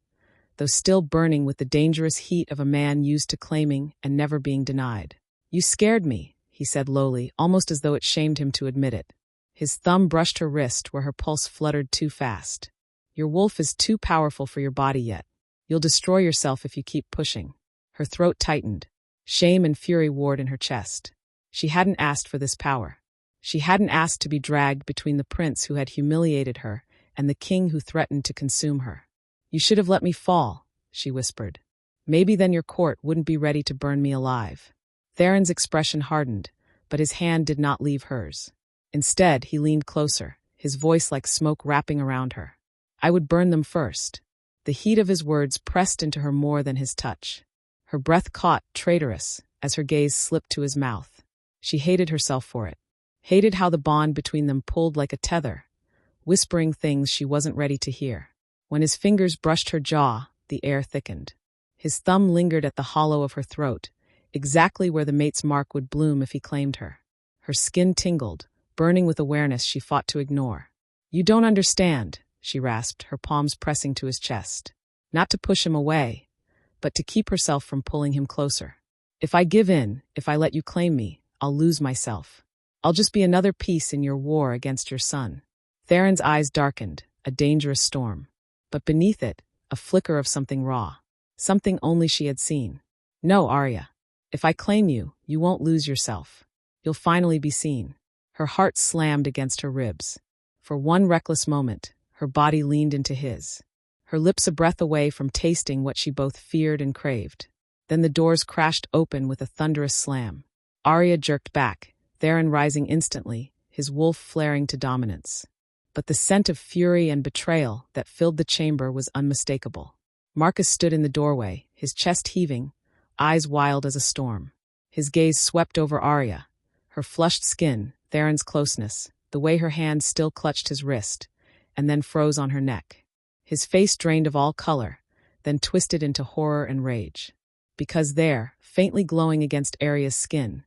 though still burning with the dangerous heat of a man used to claiming and never being denied. "You scared me," he said lowly, almost as though it shamed him to admit it. His thumb brushed her wrist where her pulse fluttered too fast. "Your wolf is too powerful for your body yet. You'll destroy yourself if you keep pushing." Her throat tightened. Shame and fury warred in her chest. She hadn't asked for this power. She hadn't asked to be dragged between the prince who had humiliated her and the king who threatened to consume her. "You should have let me fall," she whispered. "Maybe then your court wouldn't be ready to burn me alive." Theron's expression hardened, but his hand did not leave hers. Instead, he leaned closer, his voice like smoke wrapping around her. "I would burn them first." The heat of his words pressed into her more than his touch. Her breath caught, traitorous, as her gaze slipped to his mouth. She hated herself for it. Hated how the bond between them pulled like a tether, whispering things she wasn't ready to hear. When his fingers brushed her jaw, the air thickened. His thumb lingered at the hollow of her throat, exactly where the mate's mark would bloom if he claimed her. Her skin tingled, burning with awareness she fought to ignore. "You don't understand," she rasped, her palms pressing to his chest. Not to push him away, but to keep herself from pulling him closer. "If I give in, if I let you claim me, I'll lose myself. I'll just be another piece in your war against your son." Theron's eyes darkened, a dangerous storm. But beneath it, a flicker of something raw. Something only she had seen. "No, Arya. If I claim you, you won't lose yourself. You'll finally be seen." Her heart slammed against her ribs. For one reckless moment, her body leaned into his. Her lips a breath away from tasting what she both feared and craved. Then the doors crashed open with a thunderous slam. Arya jerked back, Theron rising instantly, his wolf flaring to dominance. But the scent of fury and betrayal that filled the chamber was unmistakable. Marcus stood in the doorway, his chest heaving, eyes wild as a storm. His gaze swept over Arya, her flushed skin, Theron's closeness, the way her hand still clutched his wrist, and then froze on her neck. His face drained of all color, then twisted into horror and rage. Because there, faintly glowing against Arya's skin,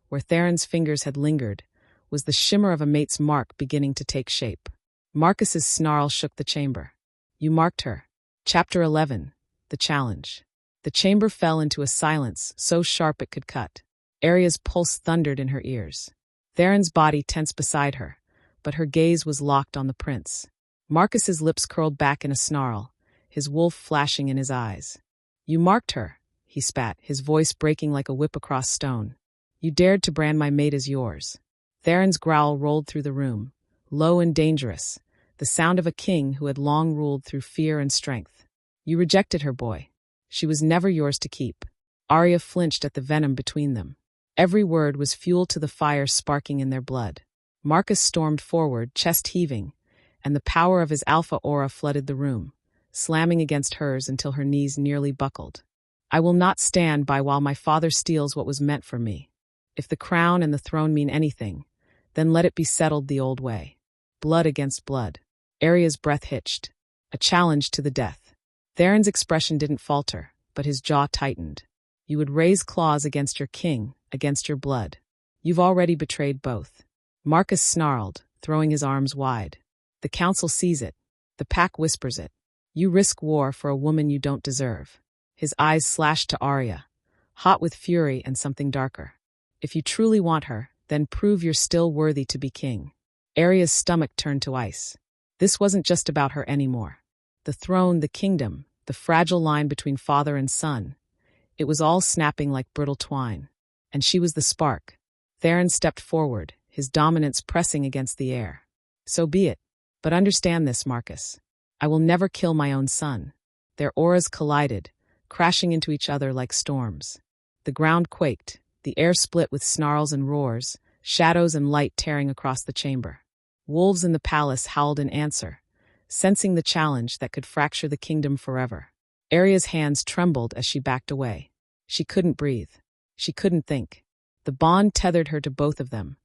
where Theron's fingers had lingered, was the shimmer of a mate's mark beginning to take shape. Marcus's snarl shook the chamber. "You marked her." Chapter 11. The Challenge. The chamber fell into a silence so sharp it could cut. Arya's pulse thundered in her ears. Theron's body tensed beside her, but her gaze was locked on the prince. Marcus's lips curled back in a snarl, his wolf flashing in his eyes. "You marked her," he spat, his voice breaking like a whip across stone. "You dared to brand my mate as yours." Theron's growl rolled through the room, low and dangerous, the sound of a king who had long ruled through fear and strength. "You rejected her, boy. She was never yours to keep." Arya flinched at the venom between them. Every word was fuel to the fire sparking in their blood. Marcus stormed forward, chest heaving, and the power of his alpha aura flooded the room, slamming against hers until her knees nearly buckled. "I will not stand by while my father steals what was meant for me. If the crown and the throne mean anything, then let it be settled the old way. Blood against blood." Arya's breath hitched. A challenge to the death. Theron's expression didn't falter, but his jaw tightened. "You would raise claws against your king, against your blood. You've already betrayed both." Marcus snarled, throwing his arms wide. "The council sees it. The pack whispers it. You risk war for a woman you don't deserve." His eyes slashed to Arya, hot with fury and something darker. "If you truly want her, then prove you're still worthy to be king." Arya's stomach turned to ice. This wasn't just about her anymore. The throne, the kingdom, the fragile line between father and son. It was all snapping like brittle twine. And she was the spark. Theron stepped forward, his dominance pressing against the air. "So be it. But understand this, Marcus. I will never kill my own son." Their auras collided, crashing into each other like storms. The ground quaked, the air split with snarls and roars, shadows and light tearing across the chamber. Wolves in the palace howled in answer, sensing the challenge that could fracture the kingdom forever. Arya's hands trembled as she backed away. She couldn't breathe. She couldn't think. The bond tethered her to both of them,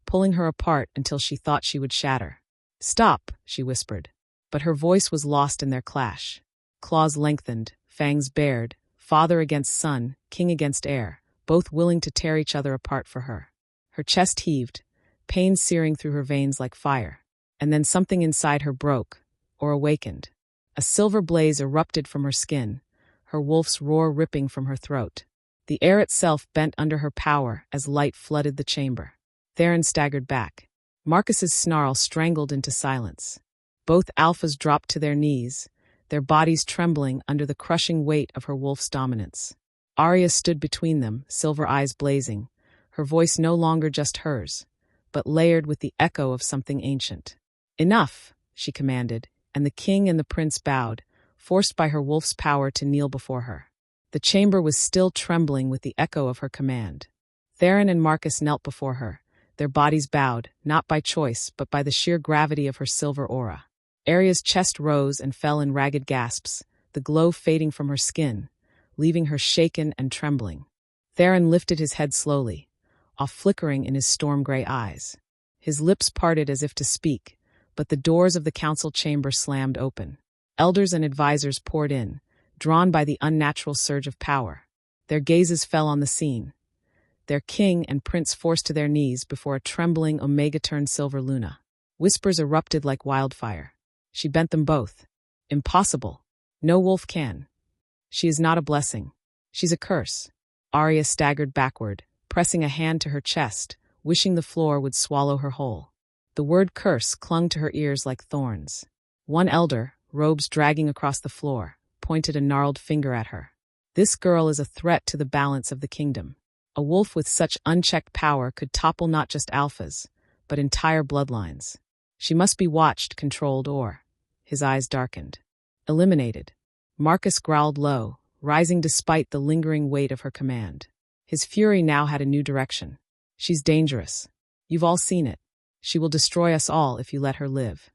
pulling her apart until she thought she would shatter. "Stop," she whispered. But her voice was lost in their clash. Claws lengthened, fangs bared, father against son, king against heir, both willing to tear each other apart for her. Her chest heaved, pain searing through her veins like fire. And then something inside her broke, or awakened. A silver blaze erupted from her skin, her wolf's roar ripping from her throat. The air itself bent under her power as light flooded the chamber. Theron staggered back. Marcus's snarl strangled into silence. Both alphas dropped to their knees, their bodies trembling under the crushing weight of her wolf's dominance. Arya stood between them, silver eyes blazing, her voice no longer just hers, but layered with the echo of something ancient. "Enough," she commanded, and the king and the prince bowed, forced by her wolf's power to kneel before her. The chamber was still trembling with the echo of her command. Theron and Marcus knelt before her, their bodies bowed, not by choice, but by the sheer gravity of her silver aura. Arya's chest rose and fell in ragged gasps, the glow fading from her skin, leaving her shaken and trembling. Theron lifted his head slowly, a flickering in his storm-gray eyes. His lips parted as if to speak, but the doors of the council chamber slammed open. Elders and advisors poured in, drawn by the unnatural surge of power. Their gazes fell on the scene, their king and prince forced to their knees before a trembling Omega-turned silver Luna. Whispers erupted like wildfire. She bent them both. "Impossible. No wolf can. She is not a blessing. She's a curse." Arya staggered backward, pressing a hand to her chest, wishing the floor would swallow her whole. The word curse clung to her ears like thorns. One elder, robes dragging across the floor, pointed a gnarled finger at her. "This girl is a threat to the balance of the kingdom. A wolf with such unchecked power could topple not just alphas, but entire bloodlines. She must be watched, controlled, or..." His eyes darkened. "Eliminated." Marcus growled low, rising despite the lingering weight of her command. His fury now had a new direction. "She's dangerous. You've all seen it. She will destroy us all if you let her live."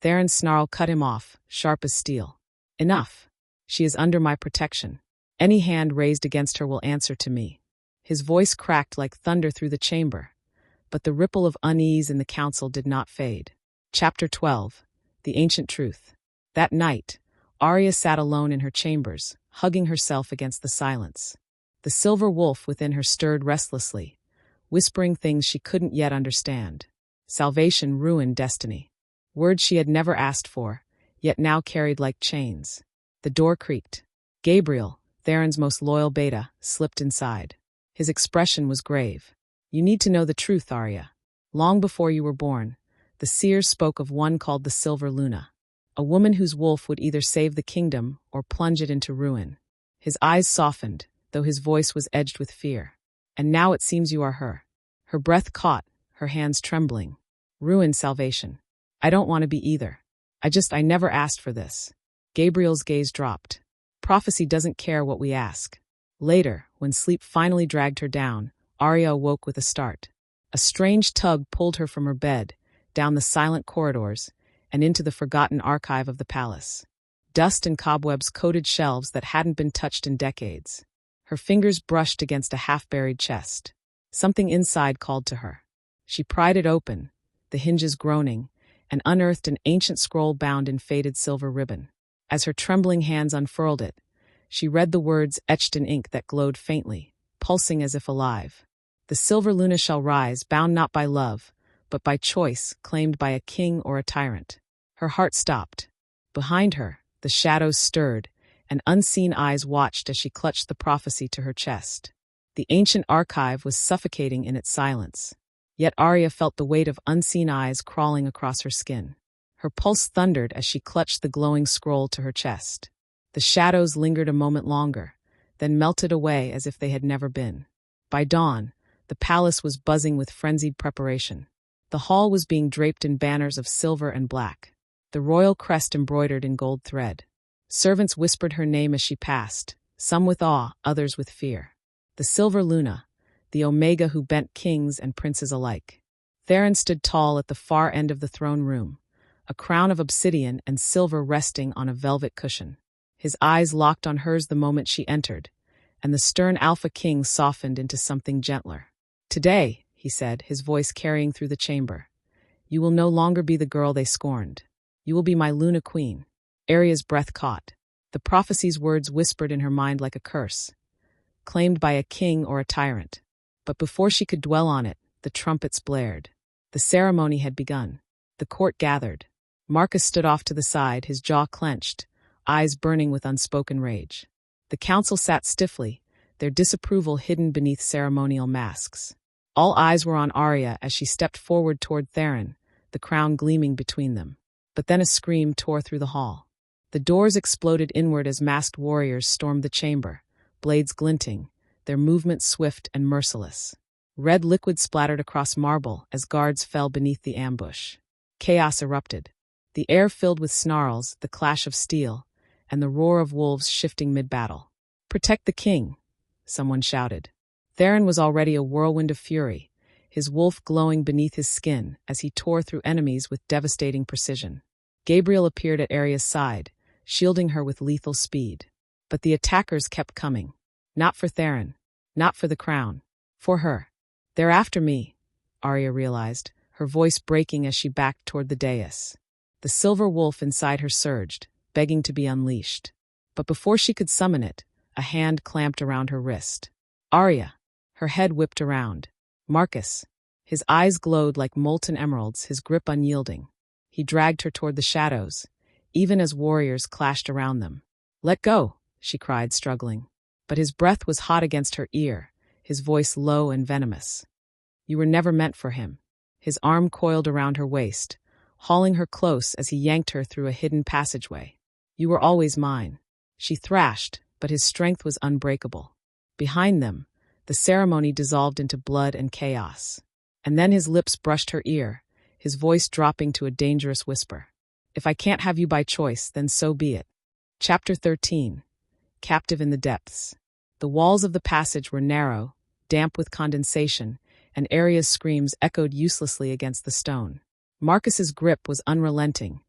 Theron's snarl cut him off, sharp as steel. "Enough. She is under my protection. Any hand raised against her will answer to me." His voice cracked like thunder through the chamber, but the ripple of unease in the council did not fade. Chapter 12. The Ancient Truth. That night, Arya sat alone in her chambers, hugging herself against the silence. The silver wolf within her stirred restlessly, whispering things she couldn't yet understand. Salvation, ruin, destiny. Words she had never asked for, yet now carried like chains. The door creaked. Gabriel, Theron's most loyal beta, slipped inside. His expression was grave. "You need to know the truth, Arya. Long before you were born, the seers spoke of one called the Silver Luna, a woman whose wolf would either save the kingdom or plunge it into ruin." His eyes softened, though his voice was edged with fear. "And now it seems you are her." Her breath caught, her hands trembling. "Ruin, salvation. I don't want to be either. I never asked for this." Gabriel's gaze dropped. "Prophecy doesn't care what we ask." Later, when sleep finally dragged her down, Arya awoke with a start. A strange tug pulled her from her bed, down the silent corridors, and into the forgotten archive of the palace. Dust and cobwebs coated shelves that hadn't been touched in decades. Her fingers brushed against a half-buried chest. Something inside called to her. She pried it open, the hinges groaning, and unearthed an ancient scroll bound in faded silver ribbon. As her trembling hands unfurled it, she read the words etched in ink that glowed faintly, pulsing as if alive. "The silver Luna shall rise, bound not by love, but by choice, claimed by a king or a tyrant." Her heart stopped. Behind her, the shadows stirred, and unseen eyes watched as she clutched the prophecy to her chest. The ancient archive was suffocating in its silence. Yet Arya felt the weight of unseen eyes crawling across her skin. Her pulse thundered as she clutched the glowing scroll to her chest. The shadows lingered a moment longer, then melted away as if they had never been. By dawn, the palace was buzzing with frenzied preparation. The hall was being draped in banners of silver and black, the royal crest embroidered in gold thread. Servants whispered her name as she passed, some with awe, others with fear. The Silver Luna, the Omega who bent kings and princes alike. Theron stood tall at the far end of the throne room, a crown of obsidian and silver resting on a velvet cushion. His eyes locked on hers the moment she entered, and the stern Alpha King softened into something gentler. "Today," he said, his voice carrying through the chamber, "you will no longer be the girl they scorned. You will be my Luna Queen." Arya's breath caught. The prophecy's words whispered in her mind like a curse, claimed by a king or a tyrant. But before she could dwell on it, the trumpets blared. The ceremony had begun. The court gathered. Marcus stood off to the side, his jaw clenched, eyes burning with unspoken rage. The council sat stiffly, their disapproval hidden beneath ceremonial masks. All eyes were on Arya as she stepped forward toward Theron, the crown gleaming between them. But then a scream tore through the hall. The doors exploded inward as masked warriors stormed the chamber, blades glinting, their movements swift and merciless. Red liquid splattered across marble as guards fell beneath the ambush. Chaos erupted. The air filled with snarls, the clash of steel, and the roar of wolves shifting mid-battle. "Protect the king," someone shouted. Theron was already a whirlwind of fury, his wolf glowing beneath his skin as he tore through enemies with devastating precision. Gabriel appeared at Arya's side, shielding her with lethal speed. But the attackers kept coming. Not for Theron, not for the crown, for her. "They're after me," Arya realized, her voice breaking as she backed toward the dais. The silver wolf inside her surged, begging to be unleashed. But before she could summon it, a hand clamped around her wrist. "Arya!" Her head whipped around. "Marcus!" His eyes glowed like molten emeralds, his grip unyielding. He dragged her toward the shadows, even as warriors clashed around them. "Let go!" she cried, struggling. But his breath was hot against her ear, his voice low and venomous. "You were never meant for him." His arm coiled around her waist, hauling her close as he yanked her through a hidden passageway. "You were always mine." She thrashed, but his strength was unbreakable. Behind them, the ceremony dissolved into blood and chaos. And then his lips brushed her ear, his voice dropping to a dangerous whisper. "If I can't have you by choice, then so be it." Chapter 13. Captive in the Depths. The walls of the passage were narrow, damp with condensation, and Arya's screams echoed uselessly against the stone. Marcus's grip was unrelenting,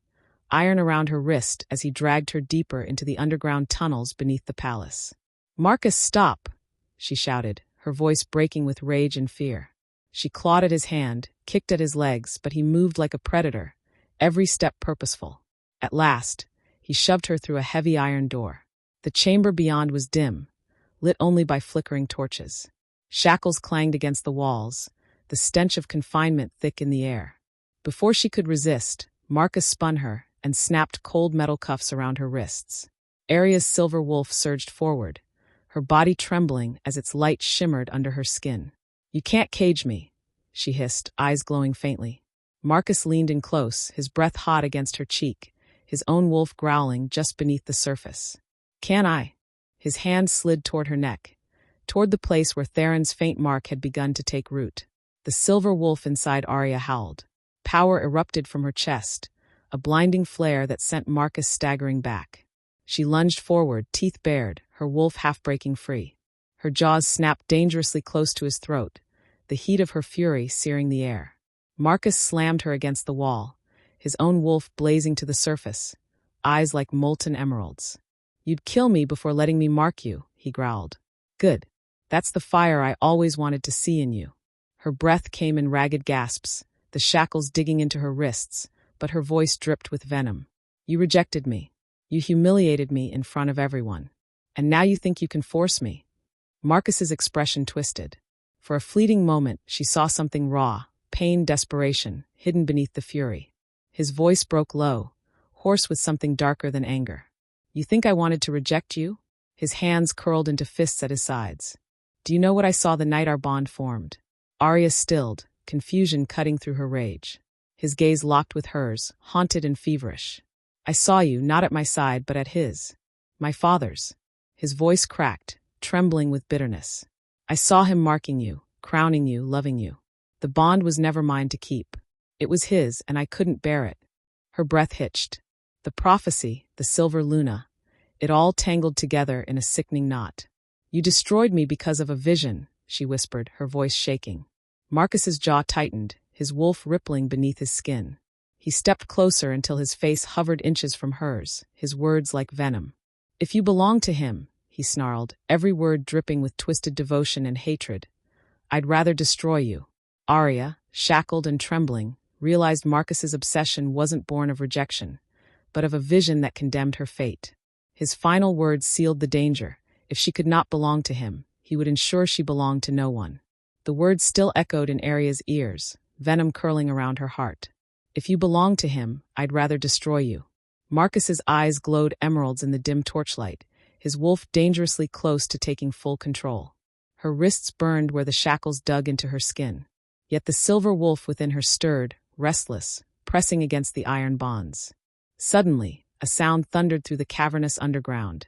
iron around her wrist as he dragged her deeper into the underground tunnels beneath the palace. "Marcus, stop!" she shouted, her voice breaking with rage and fear. She clawed at his hand, kicked at his legs, but he moved like a predator, every step purposeful. At last, he shoved her through a heavy iron door. The chamber beyond was dim, lit only by flickering torches. Shackles clanged against the walls, the stench of confinement thick in the air. Before she could resist, Marcus spun her and snapped cold metal cuffs around her wrists. Arya's silver wolf surged forward, her body trembling as its light shimmered under her skin. "You can't cage me," she hissed, eyes glowing faintly. Marcus leaned in close, his breath hot against her cheek, his own wolf growling just beneath the surface. "Can I?" His hand slid toward her neck, toward the place where Theron's faint mark had begun to take root. The silver wolf inside Arya howled. Power erupted from her chest, a blinding flare that sent Marcus staggering back. She lunged forward, teeth bared, her wolf half breaking free. Her jaws snapped dangerously close to his throat, the heat of her fury searing the air. Marcus slammed her against the wall, his own wolf blazing to the surface, eyes like molten emeralds. "You'd kill me before letting me mark you," he growled. "Good. That's the fire I always wanted to see in you." Her breath came in ragged gasps, the shackles digging into her wrists, but her voice dripped with venom. "You rejected me. You humiliated me in front of everyone. And now you think you can force me?" Marcus's expression twisted. For a fleeting moment, she saw something raw, pain, desperation, hidden beneath the fury. His voice broke low, hoarse with something darker than anger. "You think I wanted to reject you?" His hands curled into fists at his sides. "Do you know what I saw the night our bond formed?" Arya stilled, confusion cutting through her rage. His gaze locked with hers, haunted and feverish. "I saw you, not at my side, but at his. My father's." His voice cracked, trembling with bitterness. "I saw him marking you, crowning you, loving you. The bond was never mine to keep. It was his, and I couldn't bear it." Her breath hitched. The prophecy, the silver Luna, it all tangled together in a sickening knot. "You destroyed me because of a vision," she whispered, her voice shaking. Marcus's jaw tightened, his wolf rippling beneath his skin. He stepped closer until his face hovered inches from hers, his words like venom. "If you belong to him," he snarled, every word dripping with twisted devotion and hatred. "I'd rather destroy you." Arya, shackled and trembling, realized Marcus's obsession wasn't born of rejection, but of a vision that condemned her fate. His final words sealed the danger. If she could not belong to him, he would ensure she belonged to no one. The words still echoed in Arya's ears, venom curling around her heart. "If you belong to him, I'd rather destroy you." Marcus's eyes glowed emeralds in the dim torchlight, his wolf dangerously close to taking full control. Her wrists burned where the shackles dug into her skin. Yet the silver wolf within her stirred, restless, pressing against the iron bonds. Suddenly, a sound thundered through the cavernous underground,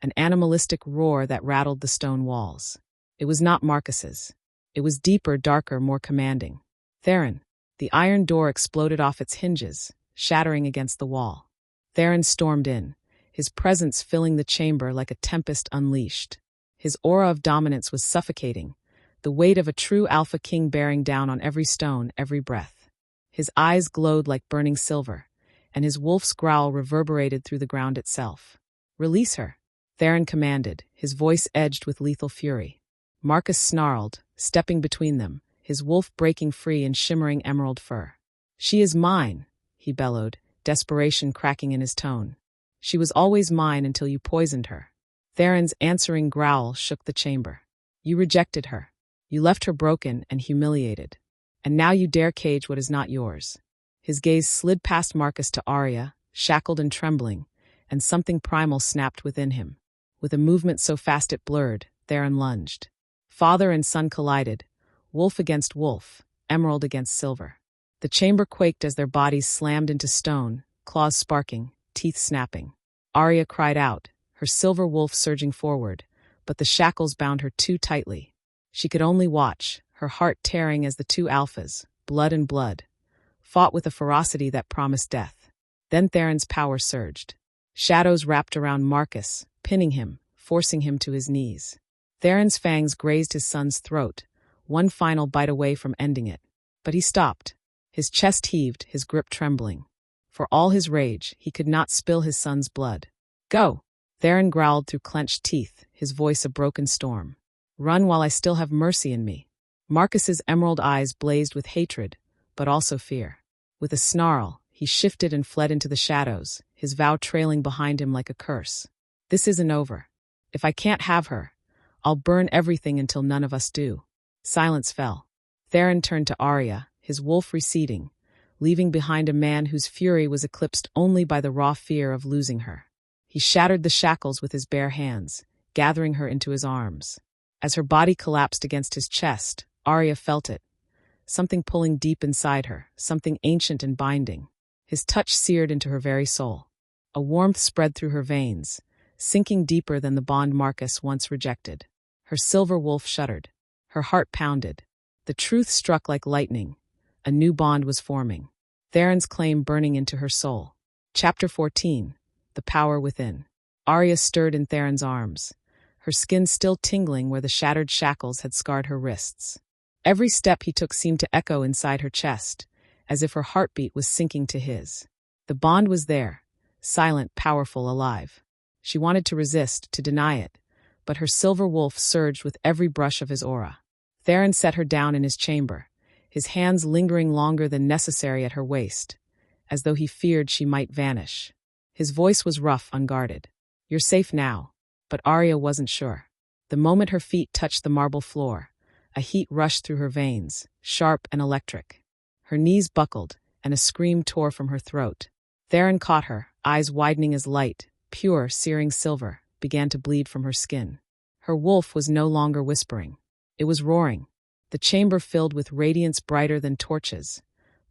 an animalistic roar that rattled the stone walls. It was not Marcus's. It was deeper, darker, more commanding. Theron. The iron door exploded off its hinges, shattering against the wall. Theron stormed in, his presence filling the chamber like a tempest unleashed. His aura of dominance was suffocating, the weight of a true alpha king bearing down on every stone, every breath. His eyes glowed like burning silver, and his wolf's growl reverberated through the ground itself. "Release her," Theron commanded, his voice edged with lethal fury. Marcus snarled, stepping between them, his wolf breaking free in shimmering emerald fur. "She is mine," he bellowed, desperation cracking in his tone. "She was always mine until you poisoned her." Theron's answering growl shook the chamber. "You rejected her. You left her broken and humiliated. And now you dare cage what is not yours." His gaze slid past Marcus to Arya, shackled and trembling, and something primal snapped within him. With a movement so fast it blurred, Theron lunged. Father and son collided, wolf against wolf, emerald against silver. The chamber quaked as their bodies slammed into stone, claws sparking, teeth snapping. Arya cried out, her silver wolf surging forward, but the shackles bound her too tightly. She could only watch, her heart tearing as the two alphas, blood and blood, fought with a ferocity that promised death. Then Theron's power surged. Shadows wrapped around Marcus, pinning him, forcing him to his knees. Theron's fangs grazed his son's throat, one final bite away from ending it. But he stopped. His chest heaved, his grip trembling. For all his rage, he could not spill his son's blood. "Go!" Theron growled through clenched teeth, his voice a broken storm. "Run while I still have mercy in me." Marcus's emerald eyes blazed with hatred, but also fear. With a snarl, he shifted and fled into the shadows, his vow trailing behind him like a curse. "This isn't over. If I can't have her, I'll burn everything until none of us do." Silence fell. Theron turned to Arya, his wolf receding, leaving behind a man whose fury was eclipsed only by the raw fear of losing her. He shattered the shackles with his bare hands, gathering her into his arms. As her body collapsed against his chest, Arya felt it. Something pulling deep inside her, something ancient and binding. His touch seared into her very soul. A warmth spread through her veins, sinking deeper than the bond Marcus once rejected. Her silver wolf shuddered. Her heart pounded. The truth struck like lightning. A new bond was forming. Theron's claim burning into her soul. Chapter 14. The Power Within. Arya stirred in Theron's arms, her skin still tingling where the shattered shackles had scarred her wrists. Every step he took seemed to echo inside her chest, as if her heartbeat was sinking to his. The bond was there, silent, powerful, alive. She wanted to resist, to deny it, but her silver wolf surged with every brush of his aura. Theron set her down in his chamber, his hands lingering longer than necessary at her waist, as though he feared she might vanish. His voice was rough, unguarded. "You're safe now." But Arya wasn't sure. The moment her feet touched the marble floor, a heat rushed through her veins, sharp and electric. Her knees buckled, and a scream tore from her throat. Theron caught her, eyes widening as light, pure, searing silver, began to bleed from her skin. Her wolf was no longer whispering. It was roaring. The chamber filled with radiance brighter than torches,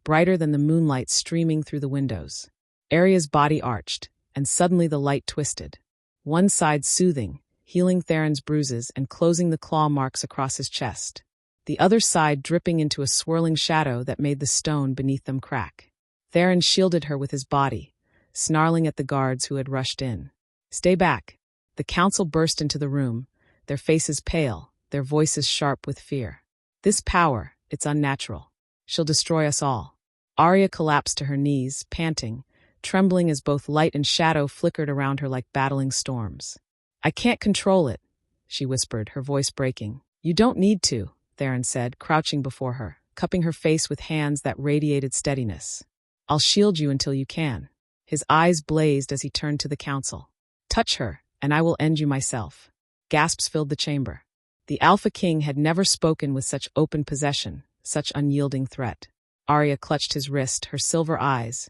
brighter than the moonlight streaming through the windows. Arya's body arched, and suddenly the light twisted. One side soothing, healing Theron's bruises and closing the claw marks across his chest. The other side dripping into a swirling shadow that made the stone beneath them crack. Theron shielded her with his body, snarling at the guards who had rushed in. "Stay back." The council burst into the room, their faces pale, their voices sharp with fear. "This power, it's unnatural. She'll destroy us all." Arya collapsed to her knees, panting, trembling as both light and shadow flickered around her like battling storms. I can't control it, she whispered, her voice breaking. You don't need to, Theron said, crouching before her, cupping her face with hands that radiated steadiness. I'll shield you until you can. His eyes blazed as he turned to the council. Touch her, and I will end you myself. Gasps filled the chamber. The Alpha King had never spoken with such open possession, such unyielding threat. Arya clutched his wrist, her silver eyes,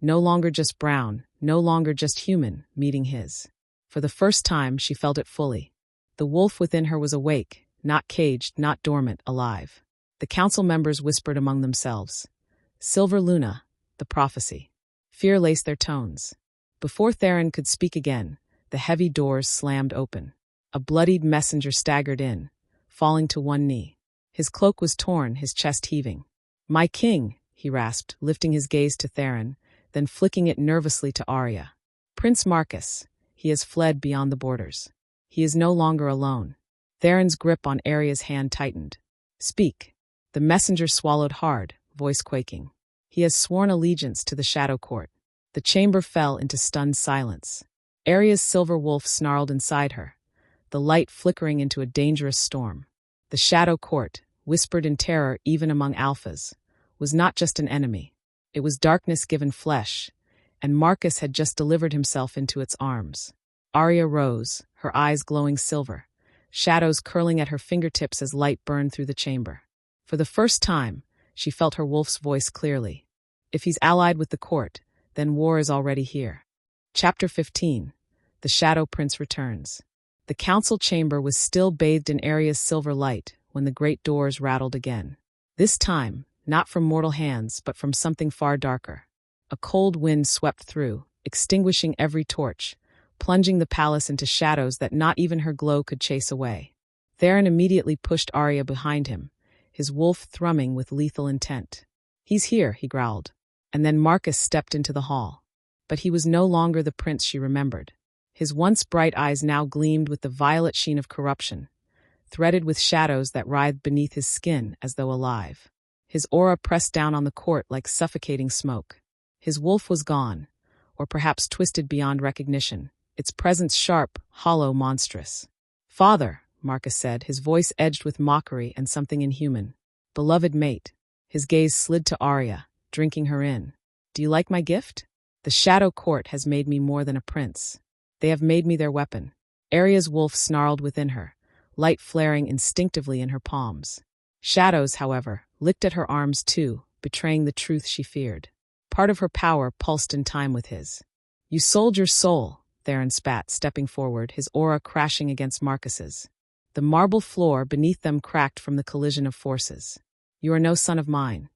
no longer just brown, no longer just human, meeting his. For the first time, she felt it fully. The wolf within her was awake, not caged, not dormant, alive. The council members whispered among themselves. Silver Luna, the prophecy. Fear laced their tones. Before Theron could speak again, the heavy doors slammed open. A bloodied messenger staggered in, falling to one knee. His cloak was torn, his chest heaving. My king, he rasped, lifting his gaze to Theron, then flicking it nervously to Arya. Prince Marcus, he has fled beyond the borders. He is no longer alone. Theron's grip on Arya's hand tightened. Speak. The messenger swallowed hard, voice quaking. He has sworn allegiance to the Shadow Court. The chamber fell into stunned silence. Arya's silver wolf snarled inside her, the light flickering into a dangerous storm. The Shadow Court, whispered in terror even among alphas, was not just an enemy. It was darkness given flesh, and Marcus had just delivered himself into its arms. Arya rose, her eyes glowing silver, shadows curling at her fingertips as light burned through the chamber. For the first time, she felt her wolf's voice clearly. If he's allied with the court, then war is already here. Chapter 15. The Shadow Prince returns. The council chamber was still bathed in Arya's silver light when the great doors rattled again. This time, not from mortal hands, but from something far darker. A cold wind swept through, extinguishing every torch, plunging the palace into shadows that not even her glow could chase away. Theron immediately pushed Arya behind him, his wolf thrumming with lethal intent. He's here, he growled. And then Marcus stepped into the hall. But he was no longer the prince she remembered. His once bright eyes now gleamed with the violet sheen of corruption, threaded with shadows that writhed beneath his skin as though alive. His aura pressed down on the court like suffocating smoke. His wolf was gone, or perhaps twisted beyond recognition, its presence sharp, hollow, monstrous. Father, Marcus said, his voice edged with mockery and something inhuman. Beloved mate. His gaze slid to Arya, drinking her in. Do you like my gift? The Shadow Court has made me more than a prince. They have made me their weapon. Arya's wolf snarled within her, light flaring instinctively in her palms. Shadows, however, licked at her arms too, betraying the truth she feared. Part of her power pulsed in time with his. You sold your soul, Theron spat, stepping forward, his aura crashing against Marcus's. The marble floor beneath them cracked from the collision of forces. You are no son of mine.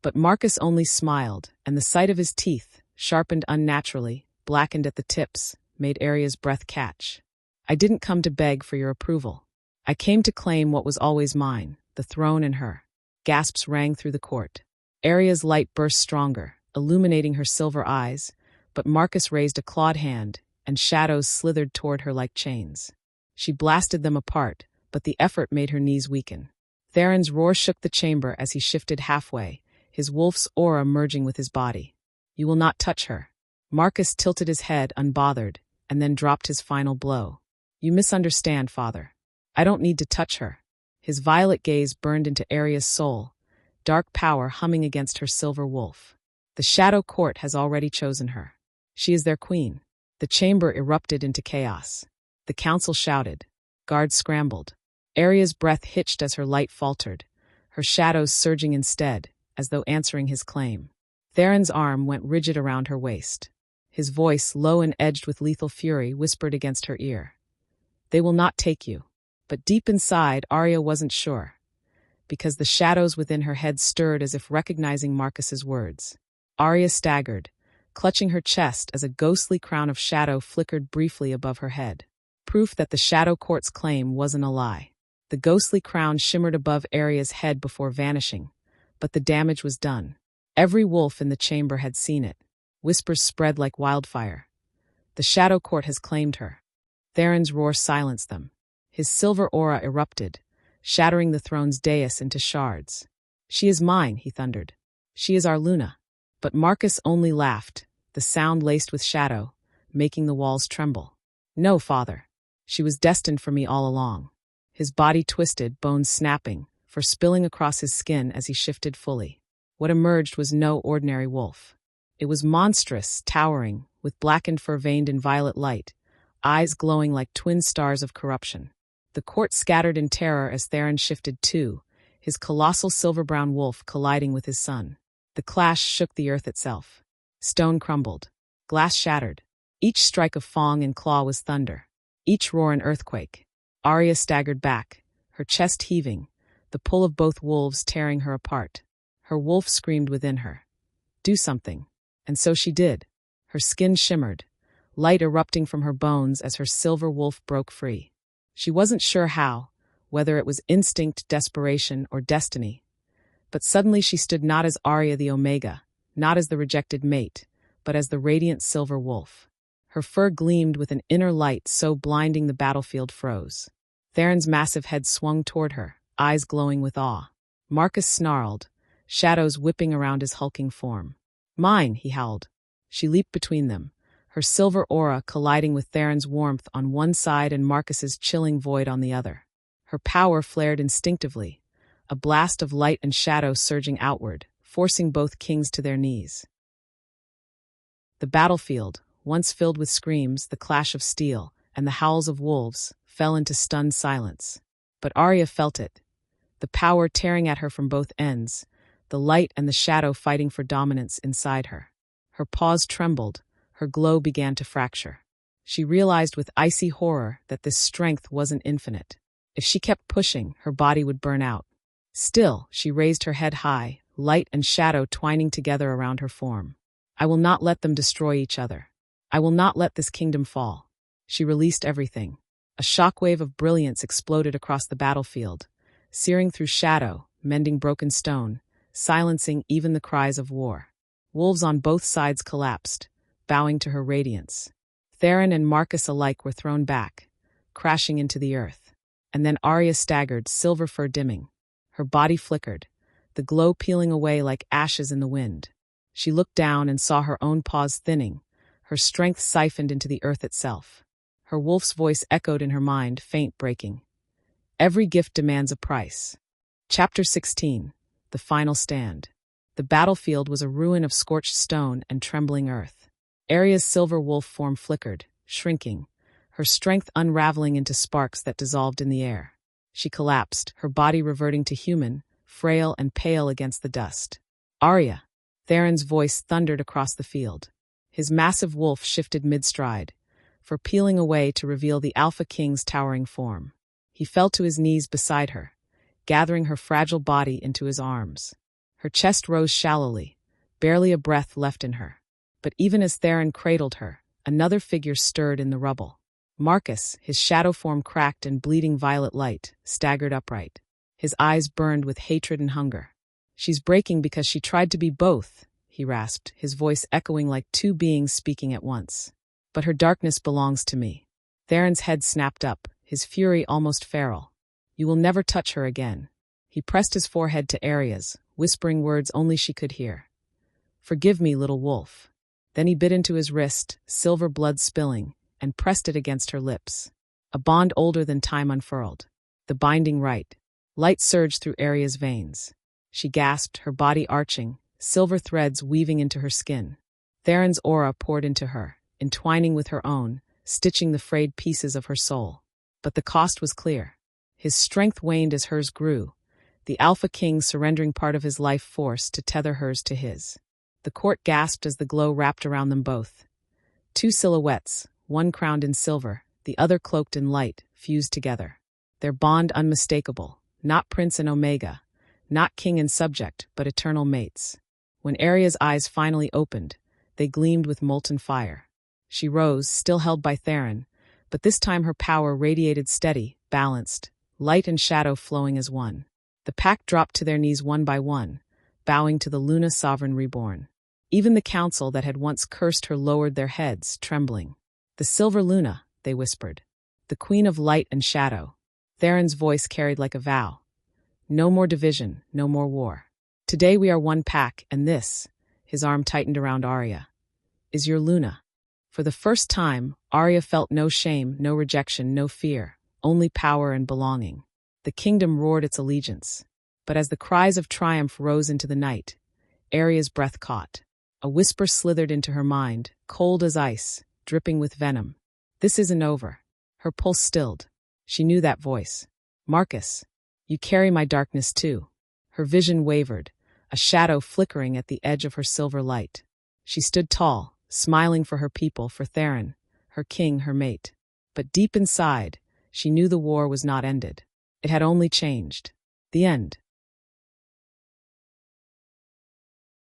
But Marcus only smiled, and the sight of his teeth, sharpened unnaturally, blackened at the tips, made Arya's breath catch. I didn't come to beg for your approval. I came to claim what was always mine, the throne and her. Gasps rang through the court. Arya's light burst stronger, illuminating her silver eyes, but Marcus raised a clawed hand, and shadows slithered toward her like chains. She blasted them apart, but the effort made her knees weaken. Theron's roar shook the chamber as he shifted halfway, his wolf's aura merging with his body. You will not touch her. Marcus tilted his head, unbothered, and then dropped his final blow. You misunderstand, father. I don't need to touch her. His violet gaze burned into Arya's soul, dark power humming against her silver wolf. The Shadow Court has already chosen her. She is their queen. The chamber erupted into chaos. The council shouted. Guards scrambled. Arya's breath hitched as her light faltered, her shadows surging instead, as though answering his claim. Theron's arm went rigid around her waist. His voice, low and edged with lethal fury, whispered against her ear. They will not take you. But deep inside, Arya wasn't sure, because the shadows within her head stirred as if recognizing Marcus's words. Arya staggered, clutching her chest as a ghostly crown of shadow flickered briefly above her head. Proof that the Shadow Court's claim wasn't a lie. The ghostly crown shimmered above Arya's head before vanishing, but the damage was done. Every wolf in the chamber had seen it. Whispers spread like wildfire. The Shadow Court has claimed her. Theron's roar silenced them. His silver aura erupted, shattering the throne's dais into shards. She is mine, he thundered. She is our Luna. But Marcus only laughed, the sound laced with shadow, making the walls tremble. No, father. She was destined for me all along. His body twisted, bones snapping, fur spilling across his skin as he shifted fully. What emerged was no ordinary wolf. It was monstrous, towering, with blackened fur veined in violet light, eyes glowing like twin stars of corruption. The court scattered in terror as Theron shifted too, his colossal silver-brown wolf colliding with his son. The clash shook the earth itself. Stone crumbled. Glass shattered. Each strike of fang and claw was thunder. Each roar an earthquake. Arya staggered back, her chest heaving, the pull of both wolves tearing her apart. Her wolf screamed within her. Do something. And so she did. Her skin shimmered, light erupting from her bones as her silver wolf broke free. She wasn't sure how, whether it was instinct, desperation, or destiny. But suddenly she stood not as Arya the Omega, not as the rejected mate, but as the radiant silver wolf. Her fur gleamed with an inner light so blinding the battlefield froze. Theron's massive head swung toward her, eyes glowing with awe. Marcus snarled, shadows whipping around his hulking form. Mine, he howled. She leaped between them, her silver aura colliding with Theron's warmth on one side and Marcus's chilling void on the other. Her power flared instinctively, a blast of light and shadow surging outward, forcing both kings to their knees. The battlefield, once filled with screams, the clash of steel, and the howls of wolves, fell into stunned silence. But Arya felt it, the power tearing at her from both ends, the light and the shadow fighting for dominance inside her. Her paws trembled, her glow began to fracture. She realized with icy horror that this strength wasn't infinite. If she kept pushing, her body would burn out. Still, she raised her head high, light and shadow twining together around her form. I will not let them destroy each other. I will not let this kingdom fall. She released everything. A shockwave of brilliance exploded across the battlefield, searing through shadow, mending broken stone, silencing even the cries of war. Wolves on both sides collapsed, bowing to her radiance. Theron and Marcus alike were thrown back, crashing into the earth. And then Arya staggered, silver fur dimming. Her body flickered, the glow peeling away like ashes in the wind. She looked down and saw her own paws thinning, her strength siphoned into the earth itself. Her wolf's voice echoed in her mind, faint breaking. Every gift demands a price. Chapter 16. The Final Stand. The battlefield was a ruin of scorched stone and trembling earth. Arya's silver wolf form flickered, shrinking, her strength unraveling into sparks that dissolved in the air. She collapsed, her body reverting to human, frail and pale against the dust. Arya! Theron's voice thundered across the field. His massive wolf shifted mid-stride, for peeling away to reveal the Alpha King's towering form. He fell to his knees beside her, gathering her fragile body into his arms. Her chest rose shallowly, barely a breath left in her. But even as Theron cradled her, another figure stirred in the rubble. Marcus, his shadow form cracked in bleeding violet light, staggered upright. His eyes burned with hatred and hunger. She's breaking because she tried to be both, he rasped, his voice echoing like two beings speaking at once. But her darkness belongs to me. Theron's head snapped up, his fury almost feral. You will never touch her again. He pressed his forehead to Arya's, whispering words only she could hear. Forgive me, little wolf. Then he bit into his wrist, silver blood spilling, and pressed it against her lips. A bond older than time unfurled. The binding rite. Light surged through Arya's veins. She gasped, her body arching, silver threads weaving into her skin. Theron's aura poured into her, entwining with her own, stitching the frayed pieces of her soul. But the cost was clear. His strength waned as hers grew, the Alpha King surrendering part of his life force to tether hers to his. The court gasped as the glow wrapped around them both. Two silhouettes, one crowned in silver, the other cloaked in light, fused together. Their bond unmistakable, not prince and omega, not king and subject, but eternal mates. When Arya's eyes finally opened, they gleamed with molten fire. She rose, still held by Theron, but this time her power radiated steady, balanced, light and shadow flowing as one. The pack dropped to their knees one by one, bowing to the Luna sovereign reborn. Even the council that had once cursed her lowered their heads, trembling. The Silver Luna, they whispered. The Queen of Light and Shadow. Theron's voice carried like a vow. No more division, no more war. Today we are one pack, and this, his arm tightened around Arya, is your Luna. For the first time, Arya felt no shame, no rejection, no fear, only power and belonging. The kingdom roared its allegiance. But as the cries of triumph rose into the night, Arya's breath caught. A whisper slithered into her mind, cold as ice, dripping with venom. This isn't over. Her pulse stilled. She knew that voice. Marcus, you carry my darkness too. Her vision wavered, a shadow flickering at the edge of her silver light. She stood tall, smiling for her people, for Theron, her king, her mate. But deep inside, she knew the war was not ended. It had only changed. The end.